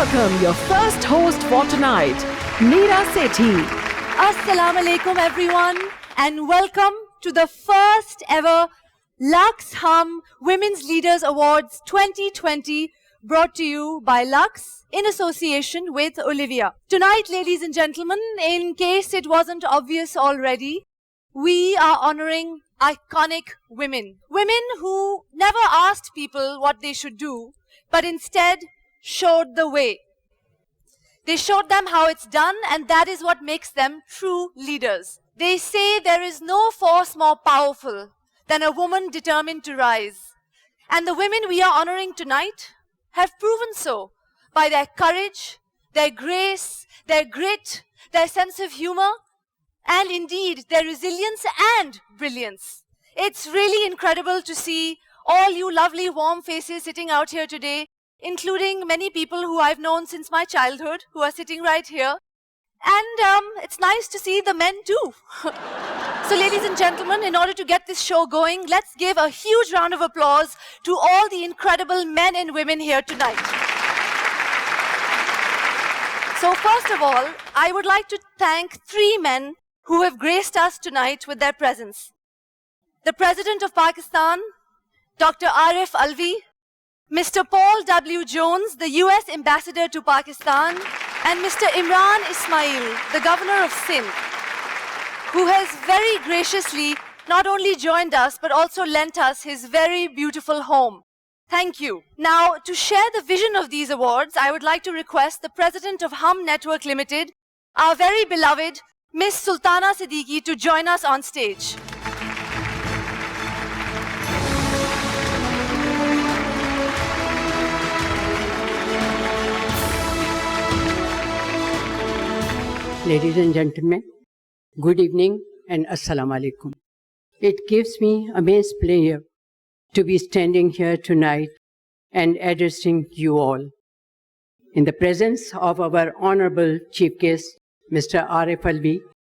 welcome your first host for tonight, Meera Sethi. Assalamu alaikum everyone, and welcome to the first ever Lux Hum Women's Leaders Awards 2020, brought to you by Lux in association with Olivia. Tonight, ladies and gentlemen, in case it wasn't obvious already, we are honoring iconic women. Women who never asked people what they should do, but instead showed the way. They showed them how it's done, and that is what makes them true leaders. They say there is no force more powerful than a woman determined to rise. And the women we are honoring tonight have proven so by their courage, their grace, their grit, their sense of humor, and indeed their resilience and brilliance. It's really incredible to see all you lovely warm faces sitting out here today, including many people who I've known since my childhood, who are sitting right here. And it's nice to see the men too. So ladies and gentlemen, in order to get this show going, let's give a huge round of applause to all the incredible men and women here tonight. So first of all, I would like to thank 3 men who have graced us tonight with their presence. The President of Pakistan, Dr. Arif Alvi, Mr. Paul W. Jones, the US Ambassador to Pakistan, and Mr. Imran Ismail, the Governor of Sindh, who has very graciously not only joined us, but also lent us his very beautiful home. Thank you. Now, to share the vision of these awards, I would like to request the President of Hum Network Limited, our very beloved Miss Sultana Siddiqui, to join us on stage. Ladies and gentlemen, good evening and Assalamu alaikum. It gives me immense pleasure to be standing here tonight and addressing you all in the presence of our Honorable Chief Guest, Mr. Arif Alvi,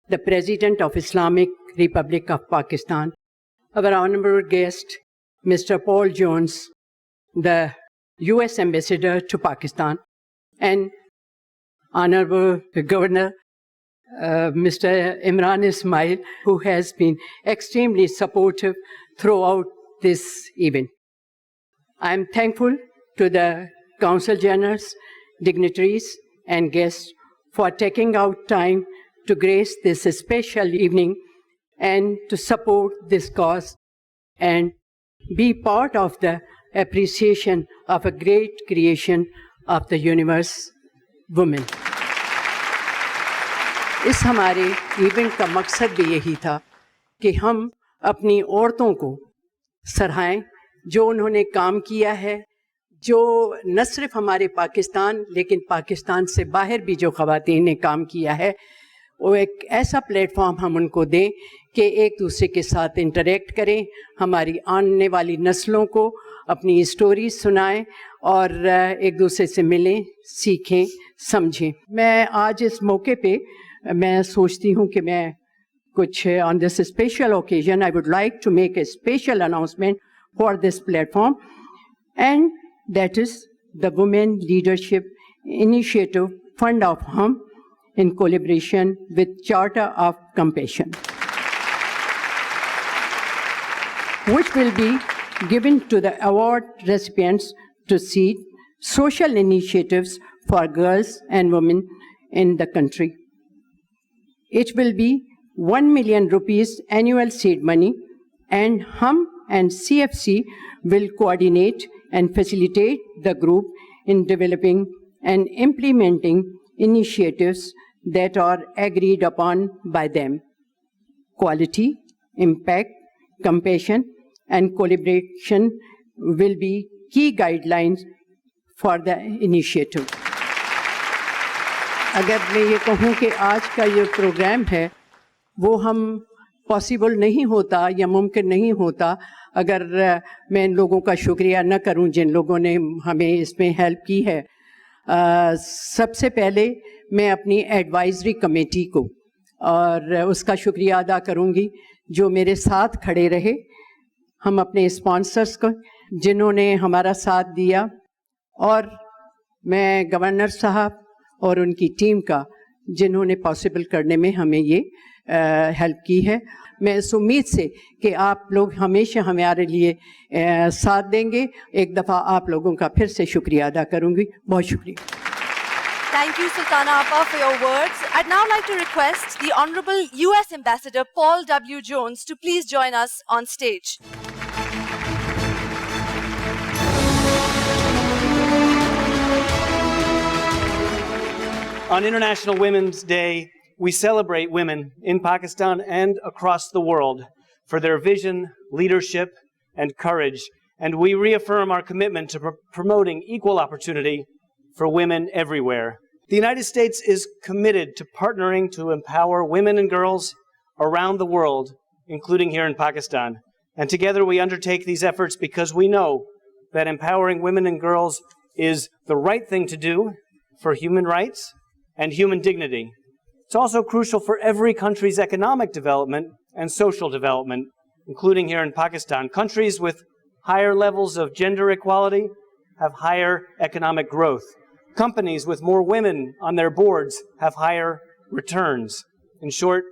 the President of Islamic Republic of Pakistan, our Honorable guest, Mr. Paul Jones, the US Ambassador to Pakistan, and Honorable Governor Mr. Imran Ismail, who has been extremely supportive throughout this event. I am thankful to the Council Generals, dignitaries, and guests for taking out time to grace this special evening and to support this cause and be part of the appreciation of a great creation of the universe, women. اس ہمارے event کا مقصد بھی یہی تھا کہ ہم اپنی عورتوں کو سراہیں جو انہوں نے کام کیا ہے، جو نہ صرف ہمارے پاکستان لیکن پاکستان سے باہر بھی جو خواتین نے کام کیا ہے، وہ ایک ایسا پلیٹ فارم ہم ان کو دیں کہ ایک دوسرے کے ساتھ انٹریکٹ کریں، ہماری آنے والی نسلوں کو اپنی اسٹوریز سنائیں اور ایک دوسرے سے ملیں، سیکھیں، سمجھیں. میں آج اس موقع پہ میں سوچتی ہوں کہ میں کچھ on this special occasion I would like to make a special announcement for this platform, and that is the women leadership initiative fund of Hum in collaboration with Charter of Compassion, which will be given to the award recipients to seed social initiatives for girls and women in the country. It will be 1 million rupees annual seed money, and HUM and CFC will coordinate and facilitate the group in developing and implementing initiatives that are agreed upon by them. Quality, impact, compassion, and collaboration will be key guidelines for the initiative. اگر میں یہ کہوں کہ آج کا یہ programme ہے وہ ہم پاسبل نہیں ہوتا یا ممکن نہیں ہوتا اگر میں ان لوگوں کا شکریہ نہ کروں جن لوگوں نے ہمیں اس میں ہیلپ کی ہے. سب سے پہلے میں اپنی ایڈوائزری کمیٹی کو اور اس کا شکریہ ادا کروں گی جو میرے ساتھ کھڑے رہے. ہم اپنے اسپانسرز کو جنہوں نے ہمارا ساتھ دیا، اور میں گورنر صاحب اور ان کی ٹیم کا جنہوں نے پاسبل کرنے میں ہمیں یہ ہیلپ کی ہے. میں اس امید سے کہ آپ لوگ ہمیشہ ہمارے لیے ساتھ دیں گے. ایک دفعہ آپ لوگوں کا پھر سے شکریہ ادا کروں گی. بہت شکریہ. Thank you, Sultana Appa, for your words. I'd now like to request the Honorable US Ambassador Paul W. Jones to please join us on stage. On International Women's Day, we celebrate women in Pakistan and across the world for their vision, leadership, and courage, and we reaffirm our commitment to promoting equal opportunity for women everywhere. The United States is committed to partnering to empower women and girls around the world, including here in Pakistan. And together we undertake these efforts because we know that empowering women and girls is the right thing to do for human rights and human dignity. It's also crucial for every country's economic development and social development, including here in Pakistan. Countries with higher levels of gender equality have higher economic growth. Companies with more women on their boards have higher returns. In short,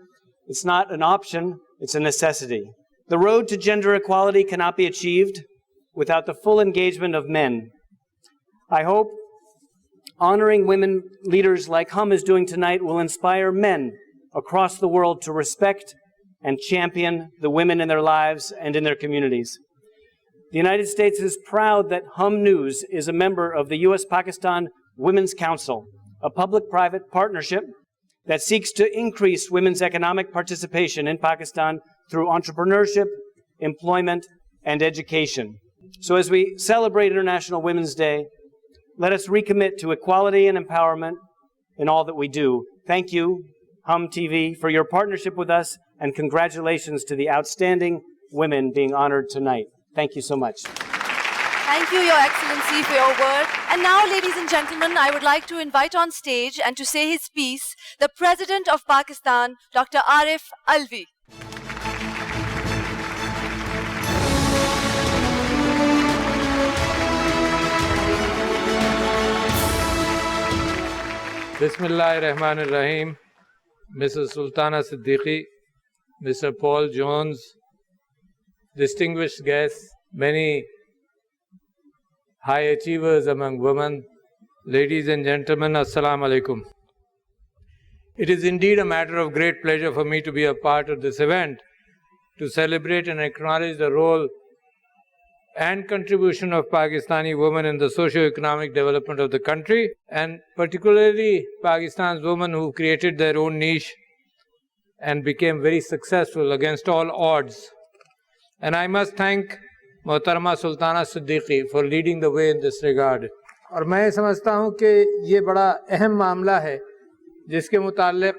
it's not an option, it's a necessity. The road to gender equality cannot be achieved without the full engagement of men. I hope honoring women leaders like Hum is doing tonight will inspire men across the world to respect and champion the women in their lives and in their communities. The United States is proud that Hum News is a member of the U.S.-Pakistan Women's Council, a public-private partnership that seeks to increase women's economic participation in Pakistan through entrepreneurship, employment, and education. So as we celebrate International Women's Day, let us recommit to equality and empowerment in all that we do. Thank you, Hum TV, for your partnership with us, and congratulations to the outstanding women being honored tonight. Thank you so much. Thank you, Your Excellency, for your word. And now, ladies and gentlemen, I would like to invite on stage and to say his piece, the President of Pakistan, Dr. Arif Alvi. Bismillah ar-Rahman ar-Rahim. Mrs. Sultana Siddiqui, Mr. Paul Jones, distinguished guests, many high achievers among women, ladies and gentlemen, Assalamu alaikum. It is indeed a matter of great pleasure for me to be a part of this event to celebrate and acknowledge the role and contribution of Pakistani women in the socio-economic development of the country, and particularly Pakistan's women who created their own niche and became very successful against all odds. And I must thank Mohtarama Sultana Siddiqui for leading the way in this regard. اور میں سمجھتا ہوں کہ یہ بڑا اہم معاملہ ہے جس کے متعلق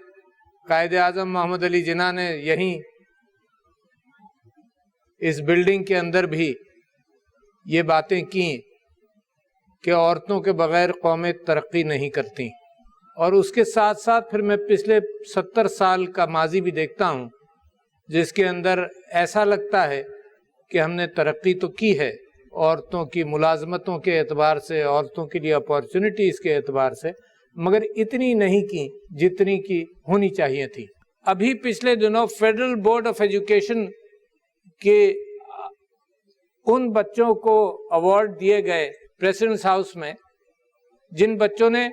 قائد اعظم محمد علی جناح نے یہیں اس بلڈنگ کے اندر بھی یہ باتیں کیں کہ عورتوں کے بغیر قومیں ترقی نہیں کرتی. اور اس کے ساتھ ساتھ پھر میں پچھلے 70 سال کا ماضی بھی دیکھتا ہوں جس کے اندر ایسا لگتا ہے کہ ہم نے ترقی تو کی ہے عورتوں کی ملازمتوں کے اعتبار سے, عورتوں کے لیے اپارچونٹیز کے اعتبار سے, مگر اتنی نہیں کی جتنی کی ہونی چاہیے تھی. ابھی پچھلے دنوں فیڈرل بورڈ آف ایجوکیشن کے ان بچوں کو ایوارڈ دیے گئے پریزیڈنٹس ہاؤس میں جن بچوں نے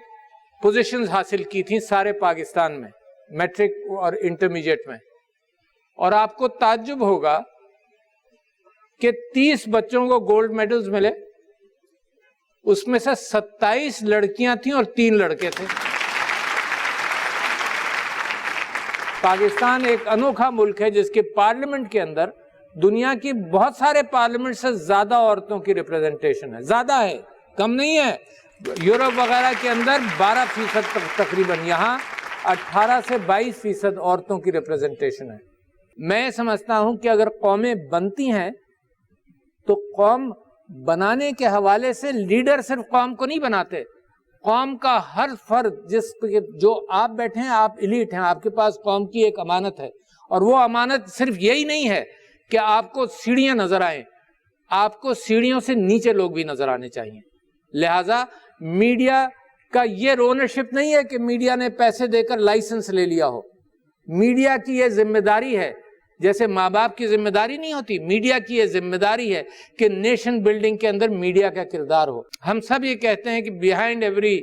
پوزیشنز حاصل کی تھیں سارے پاکستان میں میٹرک اور انٹرمیڈیٹ میں, اور آپ کو تعجب ہوگا کہ 30 بچوں کو گولڈ میڈلز ملے, اس میں سے 27 لڑکیاں تھیں اور 3 لڑکے تھے. پاکستان ایک انوکھا ملک ہے جس کے پارلیمنٹ کے اندر دنیا کی بہت سارے پارلیمنٹ سے زیادہ عورتوں کی ریپرزنٹیشن ہے, زیادہ ہے, کم نہیں ہے. یورپ وغیرہ کے اندر 12% تقریباً, یہاں 18 سے 22% عورتوں کی ریپرزنٹیشن ہے. میں سمجھتا ہوں کہ اگر قومیں بنتی ہیں تو قوم بنانے کے حوالے سے لیڈر صرف قوم کو نہیں بناتے, قوم کا ہر فرد جو آپ بیٹھے ہیں, آپ ایلیٹ ہیں, آپ کے پاس قوم کی ایک امانت ہے, اور وہ امانت صرف یہی نہیں ہے کہ آپ کو سیڑھیاں نظر آئیں, آپ کو سیڑھیوں سے نیچے لوگ بھی نظر آنے چاہیے. لہٰذا میڈیا کا یہ اونرشپ نہیں ہے کہ میڈیا نے پیسے دے کر لائسنس لے لیا ہو. میڈیا کی یہ ذمہ داری ہے, جیسے ماں باپ کی ذمہ داری نہیں ہوتی, میڈیا کی یہ ذمہ داری ہے کہ نیشن بلڈنگ کے اندر میڈیا کا کردار ہو. ہم سب یہ کہتے ہیں کہ behind every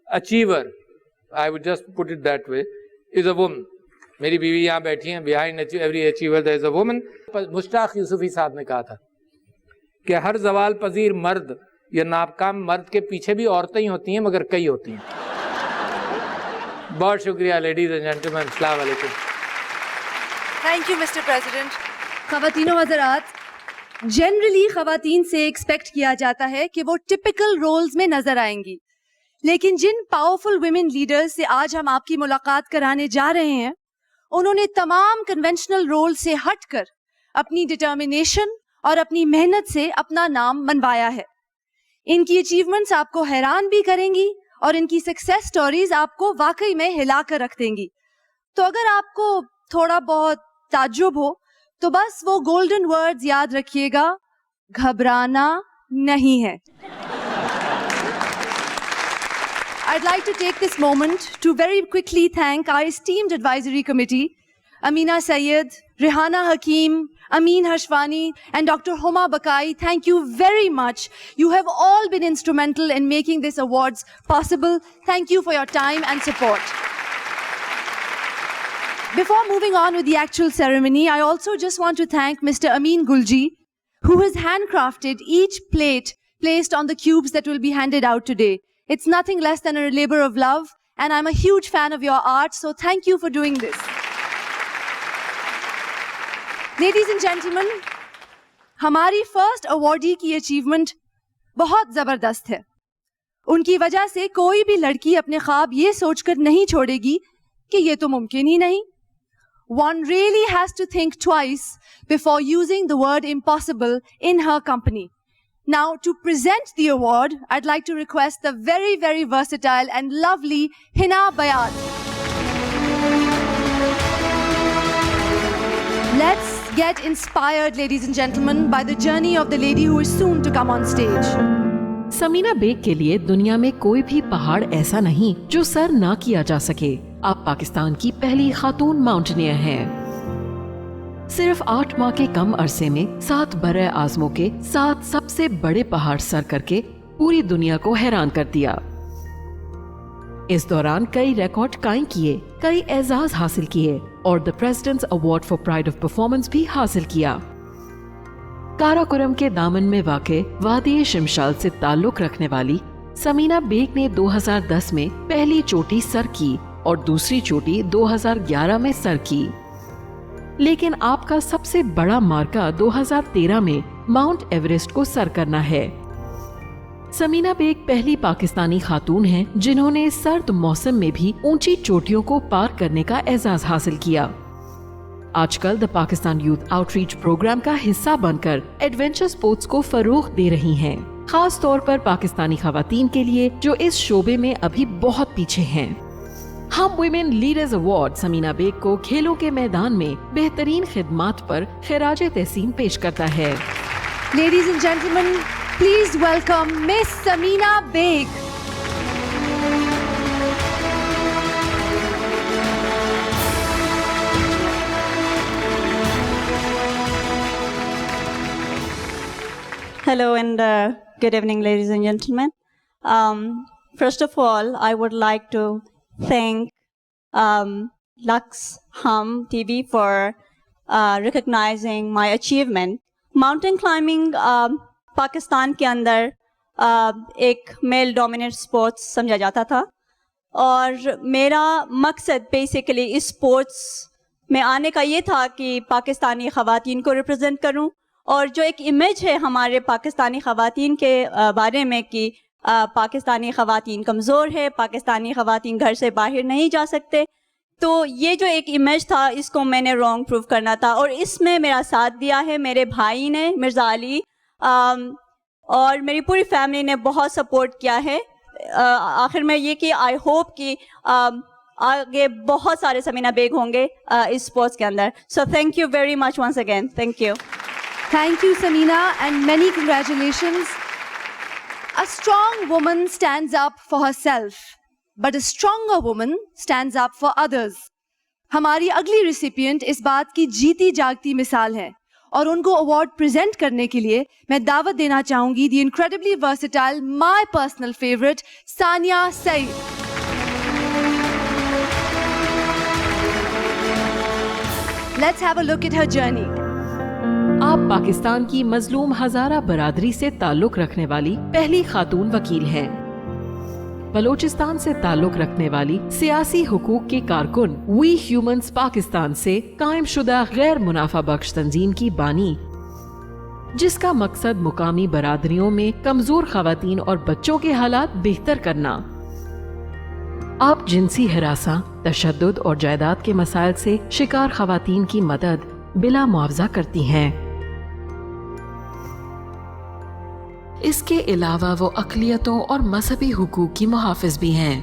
achiever, I would just put it that way, is a woman. میری بیوی یہاں بیٹھی ہیں, behind every achiever there is a woman. مشتاق یوسفی صاحب نے کہا تھا کہ ہر زوال پذیر مرد یا ناکام مرد کے پیچھے بھی عورتیں ہی ہوتی ہیں مگر کئی ہوتی ہیں. بہت شکریہ لیڈیز اینڈ جینٹلمین, السلام علیکم. Thank you mister president. خواتین و حضرات, جنرلی خواتین سے ایکسپیکٹ کیا جاتا ہے کہ وہ ٹپیکل رولز میں نظر آئیں گی, لیکن جن پاورفل ویمن لیڈرز سے آج ہم آپ کی ملاقات کرانے جا رہے ہیں, انہوں نے تمام کنونشنل رول سے ہٹ کر اپنی ڈٹرمنیشن اور اپنی محنت سے اپنا نام منوایا ہے. ان کی اچیومنٹس آپ کو حیران بھی کریں گی اور ان کی سکسیس سٹوریز آپ کو واقعی میں ہلا کر رکھ دیں گی. تو اگر آپ کو تھوڑا بہت تعجب ہو تو بس وہ گولڈن ورڈز یاد رکھیے گا, گھبرانا نہیں ہے. I'd like to take this moment to very quickly thank our esteemed advisory committee, Amina Sayyed, Rehana Hakeem, Amin Hashwani, and Dr. Homa Bakai. Thank you very much. You have all been instrumental in making this awards possible. Thank you for your time and support. Before moving on with the actual ceremony, I also just want to thank Mr. Amin Gulji, who has handcrafted each plate placed on the cubes that will be handed out today. It's nothing less than a labor of love, and I'm a huge fan of your art, so thank you for doing this. Ladies and gentlemen, ہماری first awardee کی achievement بہت زبردست ہے. ان کی وجہ سے کوئی بھی لڑکی اپنے خواب یہ سوچ کر نہیں چھوڑے گی کہ یہ تو ممکن ہی نہیں. One really has to think twice before using the word impossible in her company. Now, to present the award, I'd like to request the very, very versatile and lovely Hina Bayat. Let's get inspired, ladies and gentlemen, by the journey of the lady who is soon to come on stage. Samina Baig کے لیے دنیا میں کوئی بھی پہاڑ ایسا نہیں جو سر نہ کیا جا سکے. آپ پاکستان کی پہلی خاتون ماؤنٹینئر ہیں. صرف 8 ماہ کے کم عرصے میں 7 برِ اعظموں کے 7 سب سے بڑے پہاڑ سر کر کے پوری دنیا کو حیران کر دیا. اس دوران کئی ریکارڈ قائم کیے, کئی اعزاز حاصل کیے اور the president's award for pride of performance بھی حاصل کیا. کارا کرم کے دامن میں واقع وادی شمشال سے تعلق رکھنے والی سمینا بیگ نے 2010 میں پہلی چوٹی سر کی اور دوسری چوٹی 2011 میں سر کی. لیکن آپ کا سب سے بڑا مارکا 2013 میں ماؤنٹ ایوریسٹ کو سر کرنا ہے. سمینا بیگ پہلی پاکستانی خاتون ہیں جنہوں نے سرد موسم میں بھی اونچی چوٹیوں کو پار کرنے کا اعزاز حاصل کیا. آج کل the Pakistan youth outreach programme کا حصہ بن کر ایڈونچر سپورٹس کو فروغ دے رہی ہیں, خاص طور پر پاکستانی خواتین کے لیے جو اس شعبے میں ابھی بہت پیچھے ہیں. ہم ویمن لیڈرز ایوارڈ سمینا بیگ کو کھیلوں کے میدان میں بہترین خدمات پر خراج تحسین پیش کرتا ہے. Ladies and gentleman, please welcome miss Samina Baig. Hello and good evening, ladies and gentlemen. First of all, I would like to thank Lux Hum TV for recognizing my achievement. Mountain climbing Pakistan کے اندر ایک میل ڈومینیٹ اسپورٹس سمجھا جاتا تھا, اور میرا مقصد basically اس sports میں آنے کا یہ تھا کہ پاکستانی خواتین کو ریپرزینٹ کروں, اور جو ایک امیج ہے ہمارے پاکستانی خواتین کے بارے میں کہ پاکستانی خواتین کمزور ہے, پاکستانی خواتین گھر سے باہر نہیں جا سکتے, تو یہ جو ایک امیج تھا اس کو میں نے رانگ پروو کرنا تھا. اور اس میں میرا ساتھ دیا ہے میرے بھائی نے, مرزا علی, اور میری پوری فیملی نے بہت سپورٹ کیا ہے. آخر میں یہ کہ آئی ہوپ کہ آگے بہت سارے سمینا بیگ ہوں گے اس اسپورٹس کے اندر. So thank you very much once again. Thank you. Thank you, Samina, and many congratulations. A strong woman stands up for herself, but a stronger woman stands up for others. ہماری اگلی recipient اس بات کی جیتی جاگتی مثال ہے اور ان کو award present کرنے کے لیے میں دعوت دینا چاہوں گی the incredibly versatile my personal favourite Sania Saeed. Let's have a look at her journey. آپ پاکستان کی مظلوم ہزارہ برادری سے تعلق رکھنے والی پہلی خاتون وکیل ہیں. بلوچستان سے تعلق رکھنے والی سیاسی حقوق کے کارکن وی ہیومنز پاکستان سے قائم شدہ غیر منافع بخش تنظیم کی بانی، جس کا مقصد مقامی برادریوں میں کمزور خواتین اور بچوں کے حالات بہتر کرنا. آپ جنسی ہراساں، تشدد اور جائیداد کے مسائل سے شکار خواتین کی مدد بلا معاوضہ کرتی ہیں. اس کے علاوہ وہ اقلیتوں اور مذہبی حقوق کی محافظ بھی ہیں.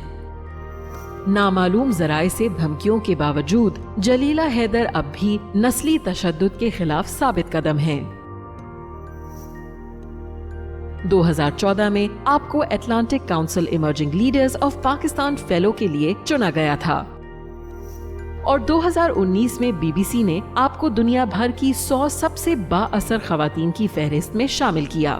نامعلوم ذرائع سے دھمکیوں کے باوجود جلیلہ حیدر اب بھی نسلی تشدد کے خلاف ثابت قدم ہیں. 2014 میں آپ کو Atlantic council emerging leaders of Pakistan fellow کے لیے چنا گیا تھا اور 2019 میں بی بی سی نے آپ کو دنیا بھر کی 100 سب سے با اثر خواتین کی فہرست میں شامل کیا.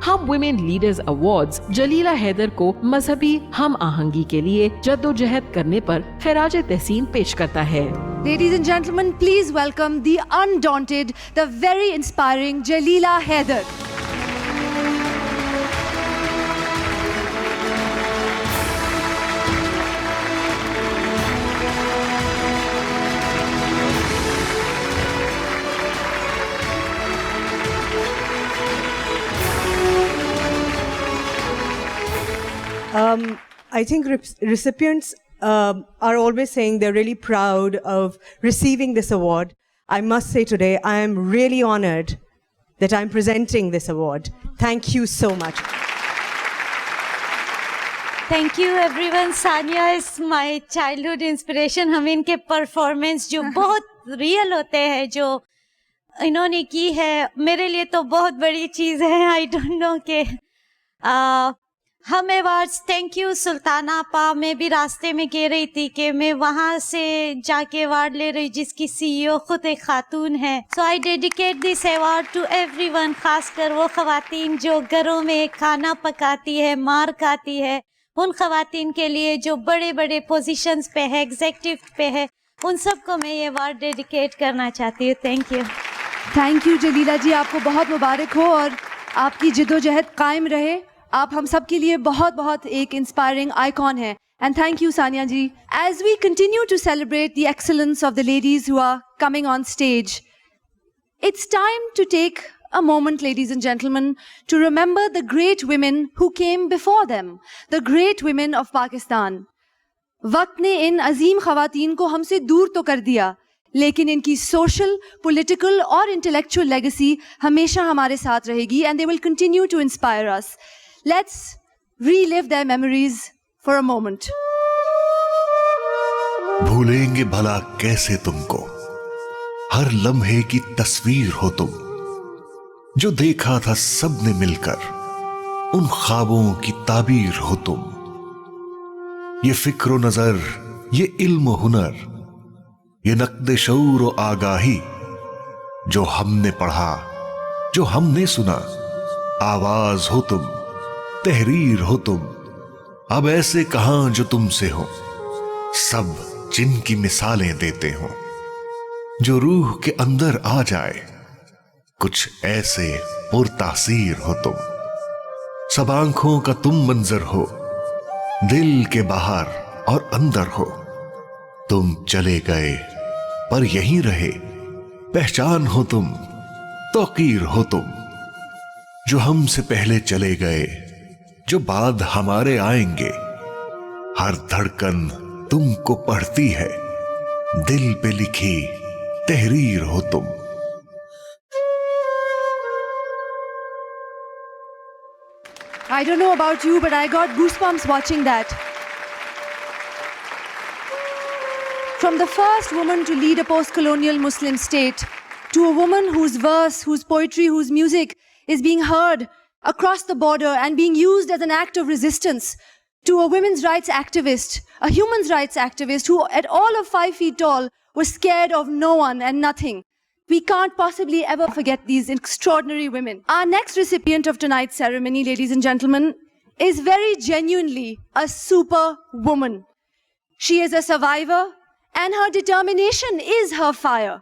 ہم women leaders awards Jalila Haider کو مذہبی ہم آہنگی کے لیے جدوجہد کرنے پر خراج تحسین پیش کرتا ہے. Ladies and gentlemen, please welcome the undaunted, the very inspiring Jalila Haider. I think recipients are always saying they're really proud of receiving this award. I must say today, I am really honored that I'm presenting this award. Thank you so much. Thank you everyone. Sania is my childhood inspiration. ہم ان کے performance جو بہت real ہوتے ہیں جو انہوں نے کی ہے میرے لیے تو بہت بڑی چیز ہے. I don't know کہ ہم ایوارڈس تھینک یو سلطانہ پا. میں بھی راستے میں کہہ رہی تھی کہ میں وہاں سے جا کے ایوارڈ لے رہی جس کی سی ای او خود ایک خاتون ہے. So I dedicate this award to everyone, خاص کر وہ خواتین جو گھروں میں کھانا پکاتی ہے، مار کھاتی ہے، ان خواتین کے لیے جو بڑے بڑے پوزیشنز پہ ہے، ایگزیکٹو پہ ہے، ان سب کو میں یہ ایوارڈ ڈیڈیکیٹ کرنا چاہتی ہوں. Thank you. Thank you Jalila ji, آپ کو بہت مبارک ہو اور آپ کی جدوجہد قائم رہے. آپ ہم سب کے لیے بہت بہت ایک انسپائرنگ آئیکن ہے. And thank you Sania ji. As we continue to celebrate the excellence of the ladies who are coming on stage, it's time to take a moment, ladies and gentlemen, to remember the great women who came before them, the great women of Pakistan. وقت نے ان عظیم خواتین کو ہم سے دور تو کر دیا، لیکن ان کی سوشل، پولیٹیکل اور انٹلیکچوئل لیگیسی ہمیشہ ہمارے ساتھ رہے گی and they will continue to inspire us. Let's relive their memories for a moment. بھولیں گے بھلا کیسے تم کو، ہر لمحے کی تصویر ہو تم، جو دیکھا تھا سب نے مل کر، ان خوابوں کی تعبیر ہو تم. یہ فکر و نظر، یہ علم و ہنر، یہ نقد شعور و آگاہی، جو ہم نے پڑھا، جو ہم نے سنا، آواز ہو تم، تحریر ہو تم. اب ایسے کہاں جو تم سے ہو، سب جن کی مثالیں دیتے ہوں. جو روح کے اندر آ جائے، کچھ ایسے پرتاثیر ہو تم. سب آنکھوں کا تم منظر ہو، دل کے باہر اور اندر ہو. تم چلے گئے پر یہیں رہے، پہچان ہو تم، توقیر ہو تم. جو ہم سے پہلے چلے گئے، جو بعد ہمارے آئیں گے، ہر دھڑکن تم کو پڑھتی ہے، دل پہ لکھی تحریر ہو تم. I don't know about you, but I got goosebumps watching that. From the first woman to lead a post-colonial Muslim state, to a woman whose verse, whose poetry, whose music is being heard across the border and being used as an act of resistance to a women's rights activist, a human rights activist who at all of 5 feet tall was scared of no one and nothing. We can't possibly ever forget these extraordinary women. Our next recipient of tonight's ceremony, ladies and gentlemen, is very genuinely a superwoman. She is a survivor and her determination is her fire.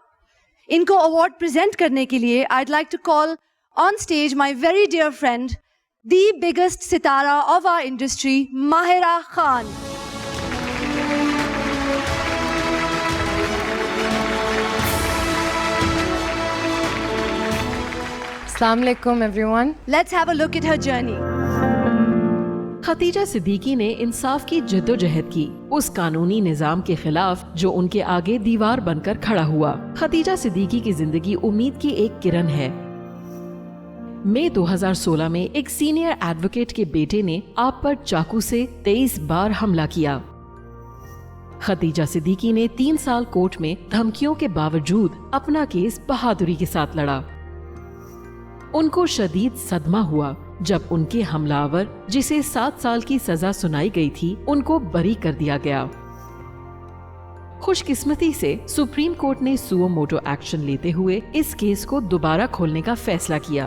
Inko award present karne ke liye, I'd like to call on stage my very dear friend, the biggest sitara of our industry, Mahira Khan. Assalamu alaikum everyone. Let's have a look at her journey. Khadija Siddiqui ने इंसाफ की जद्दोजहद की, उस कानूनी निजाम के खिलाफ जो उनके आगे दीवार बनकर खड़ा हुआ। खतीजा सिद्दीकी की जिंदगी उम्मीद की एक किरण है। मई 2016 में एक सीनियर एडवोकेट के बेटे ने आप पर चाकू से 23 बार हमला किया। खतीजा सिद्दीकी ने 3 साल कोर्ट में धमकियों के बावजूद अपना केस बहादुरी के साथ लड़ा। उनको शदीद सदमा हुआ जब उनके हमलावर, जिसे 7 साल की सजा सुनाई गई थी, उनको बरी कर दिया गया। खुशकिस्मती से सुप्रीम कोर्ट ने सुओ मोटो एक्शन लेते हुए इस केस को दोबारा खोलने का फैसला किया।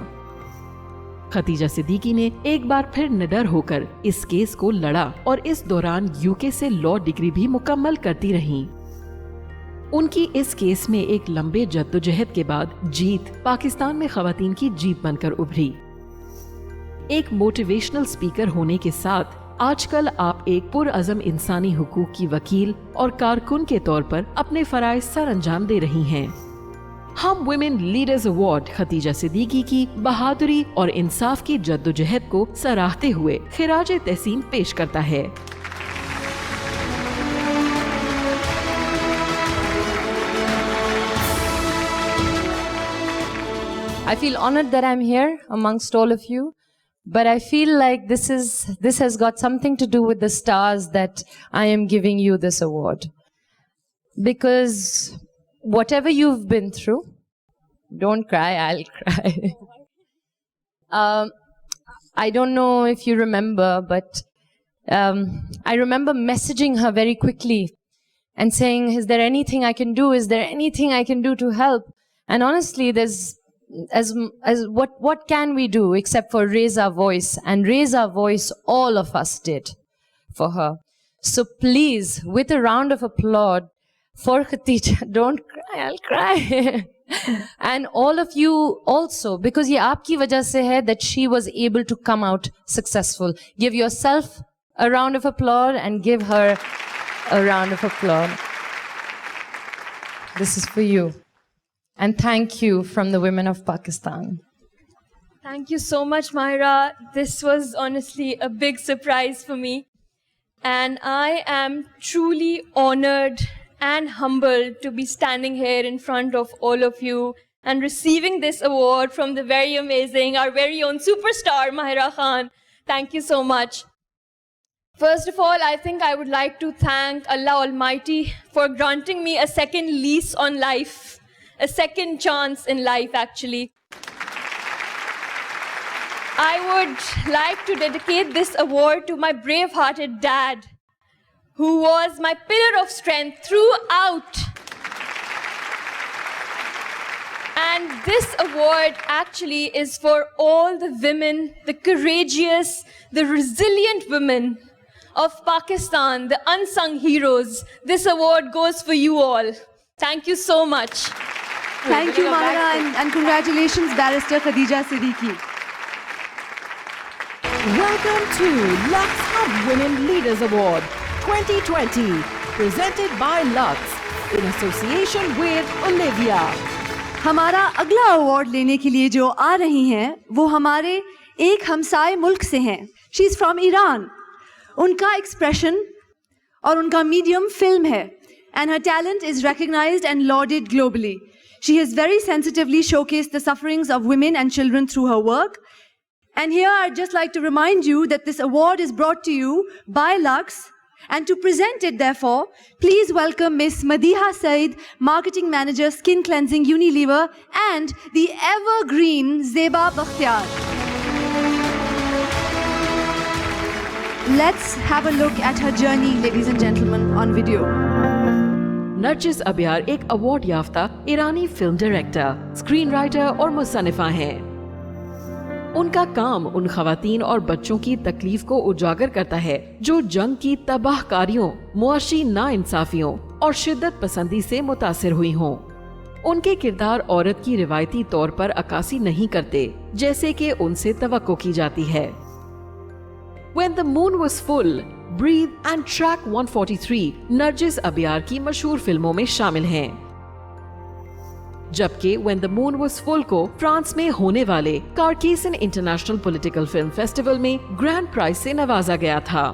खतीजा सिद्दीकी ने एक बार फिर निडर होकर इस केस को लड़ा और इस दौरान यूके से लॉ डिग्री भी मुकम्मल करती रहीं। उनकी इस केस में एक लंबे जद्दोजहद के बाद जीत पाकिस्तान में खवातीन की जीत बनकर उभरी। एक मोटिवेशनल स्पीकर होने के साथ आजकल आप एक पुरअज़म इंसानी हुकूक की वकील और कारकुन के तौर पर अपने फराइज सर अंजाम दे रही हैं। हम women leaders award Khadija Siddiqui की बहादुरी और इंसाफ की जद्दोजहद को सराहते हुए खिराज तहसीन पेश करता है। I feel honored that I'm here amongst all of you, but I feel like this has got something to do with the stars that I am giving you this award. Because whatever you've been through, don't cry, I'll cry. I don't know if you remember, but I remember messaging her very quickly and saying, is there anything I can do? Is there anything I can do to help? And honestly, what can we do except for raise our voice? And raise our voice, all of us did for her. So please, with a round of applause for Khatija, don't cry, I'll cry. And all of you also, because ye aapki wajah se hai that she was able to come out successful. Give yourself a round of applause and give her a round of applause. This is for you. And thank you from the women of Pakistan. Thank you so much, Mahira. This was honestly a big surprise for me. And I am truly honored and humbled to be standing here in front of all of you and receiving this award from the very amazing, our very own superstar, Mahira Khan. Thank you so much. First of all, I think I would like to thank Allah Almighty for granting me a second lease on life. A second chance in life, actually. I would like to dedicate this award to my brave-hearted dad, who was my pillar of strength throughout. And this award actually is for all the women, the courageous, the resilient women of Pakistan, the unsung heroes. This award goes for you all. Thank you so much. Thank you, Mahira, and congratulations, Barrister Khadija Siddiqui. Welcome to Lux Hub Women Leaders Award 2020, presented by Lux in association with Olivia. हमारा अगला award लेने के लिए जो आ रही हैं वो हमारे एक हमसाए मुल्क से हैं. She is from Iran. उनका एक्सप्रेशन और उनका मीडियम फिल्म है, and her talent is recognized and lauded globally. She has very sensitively showcased the sufferings of women and children through her work. And here I'd just like to remind you that this award is brought to you by Lux And to present it, therefore, please welcome Miss Madiha Said, Marketing Manager, Skin Cleansing, Unilever, and the evergreen Zeba Bakhtiar. Let's have a look at her journey, ladies and gentlemen, on video. Narges Abyar एक award याफ्ता ईरानी film director, screen writer और मुसन्निफा हैं। उनका काम उन खवातीन और बच्चों की तकलीफ को उजागर करता है जो जंग की तबाहकारियों, मुआशी नाइंसाफियों और शिद्दत पसंदी से मुतासिर हुई हों। उनके किरदार औरत की रिवायती तौर पर अक्कासी नहीं करते जैसे कि उनसे तवक्को की जाती है। When the moon was full, Breathe and Track 143 Narjis अबियार की मशहूर फिल्मों में शामिल हैं, जबकि When the Moon Was Full को फ्रांस में होने वाले कार्केसन इंटरनेशनल पॉलिटिकल फिल्म फेस्टिवल में ग्रैंड प्राइज से नवाजा गया था।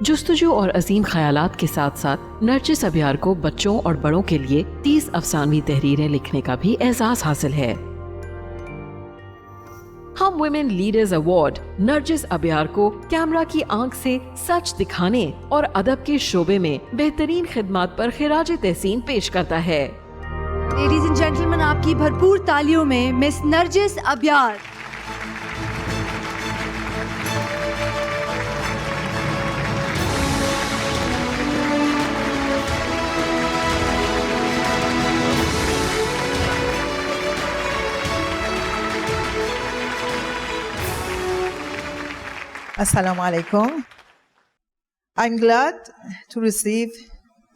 जुस्तजू और अजीम ख्यालात के साथ साथ नरजिस अबियार को बच्चों और बड़ों के लिए 30 अफसानवी तहरीरें लिखने का भी एजाज हासिल है। हम वुमेन लीडर्स अवार्ड नरजिस अबियार को कैमरा की आंख से सच दिखाने और अदब के शोबे में बेहतरीन खिदमात पर खिराज तहसीन पेश करता है। Ladies and gentlemen, आपकी भरपूर तालियों में miss Narges Abyar. Assalamu alaikum. I'm glad to receive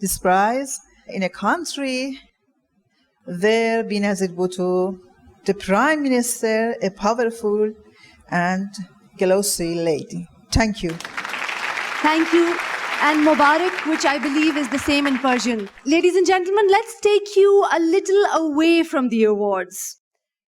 this prize in a country where Benazir Bhutto, the Prime Minister, a powerful and glossy lady. Thank you. Thank you. And Mubarak, which I believe is the same in Persian. Ladies and gentlemen, let's take you a little away from the awards.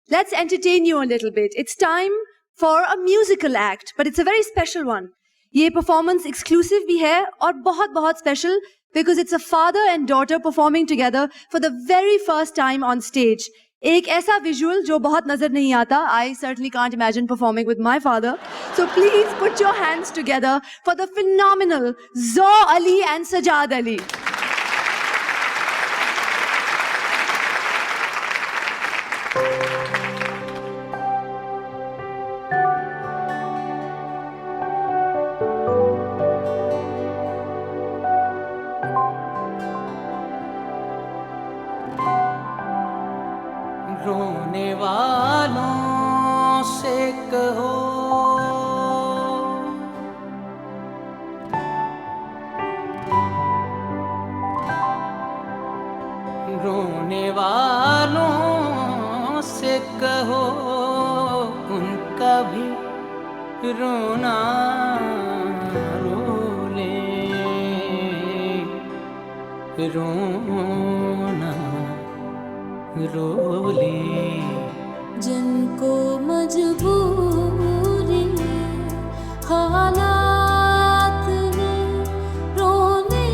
Let's entertain you a little bit. It's time for a musical act, but it's a very special one. ये performance exclusive भी है और बहुत special because it's a father and daughter performing together for the very first time on stage. एक ऐसा visual जो बहुत नजर नहीं आता. I certainly can't imagine performing with my father. So please put your hands together for the phenomenal Zoe Ali and Sajad Ali. रोने वालों से कहो रोने वालों से कहो उनका भी रोना रो ले रोना रोले जिनको मजबूरी हालात ने रोने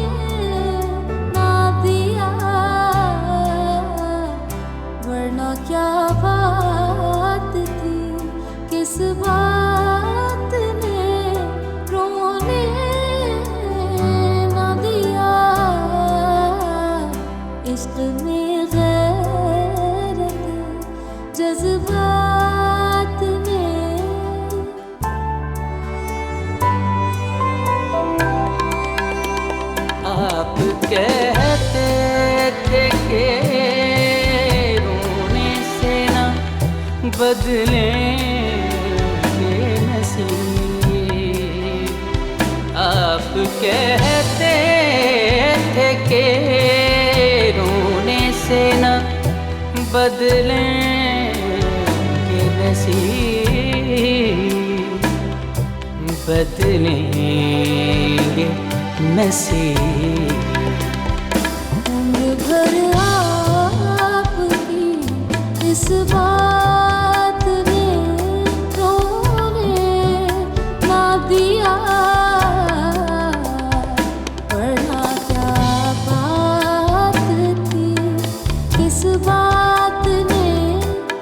ना दिया वरना क्या बात थी किस बात ने रोने ना दिया इश्क में जज्बात ने आप कहते थे कि रोने से ना बदलेंगे नसीब आप कहते थे कि रोने से ना बदलेंगे नसीब बदलेंगे नसीब उम्र भर आपकी इस बात ने रोने ना दिया वरना क्या बात थी किस बात ने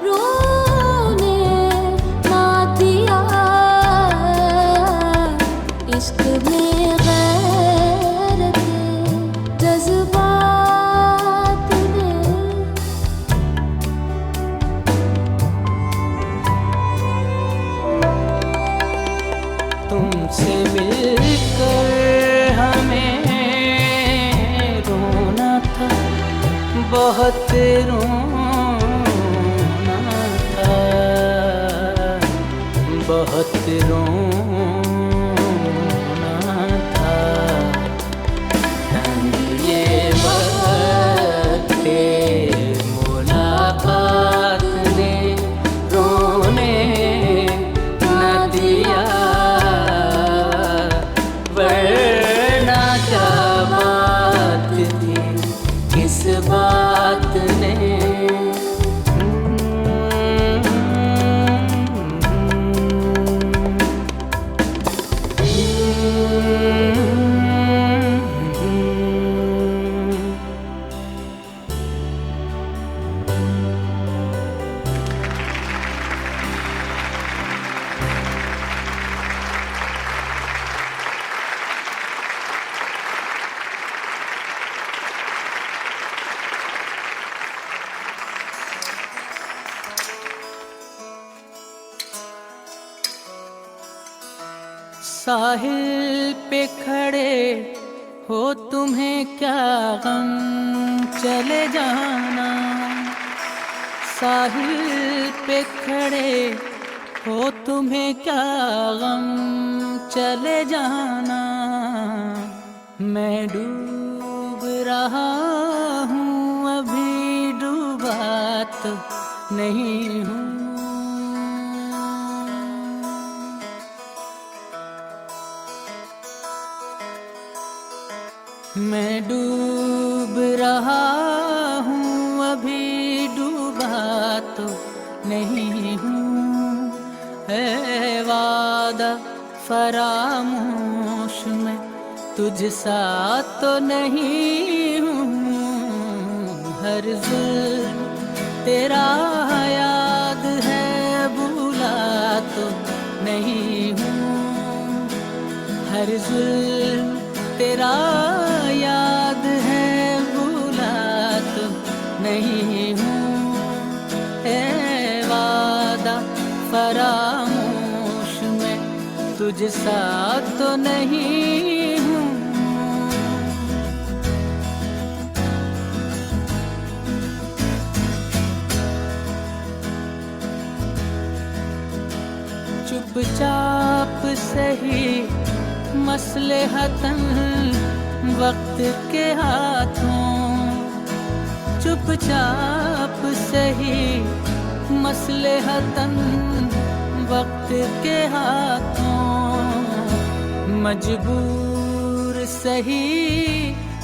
रोने ना दिया इश्क में गैरत जज्बात ने तुमसे मिलकर हमें रोना था, बहुत रोना था, बहुत रोना था। ये वक्त मुलाकात ने रोने न दिया, वरना क्या बात थी किस बात ने। साहिल पे खड़े हो तुम्हें क्या गम, चले जाना। साहिल पे खड़े हो तुम्हें क्या गम, चले जाना। मैं डूब रहा हूँ अभी डूबा तो नहीं हूँ। मैं डूब रहा हूँ अभी डूबा तो नहीं हूँ। है वादा फरामोश मैं तुझ सा तो नहीं हूँ। हर जुल्म तेरा याद है भूला तो नहीं हूँ। हर जुल्म तेरा याद है भूला तो नहीं हूँ। है वादा फरामोश मैं तुझ सा तो नहीं हूँ। चुपचाप सही मसलहतन वक्त के हाथों, चुपचाप सही मसलहतन वक्त के हाथों। मजबूर सही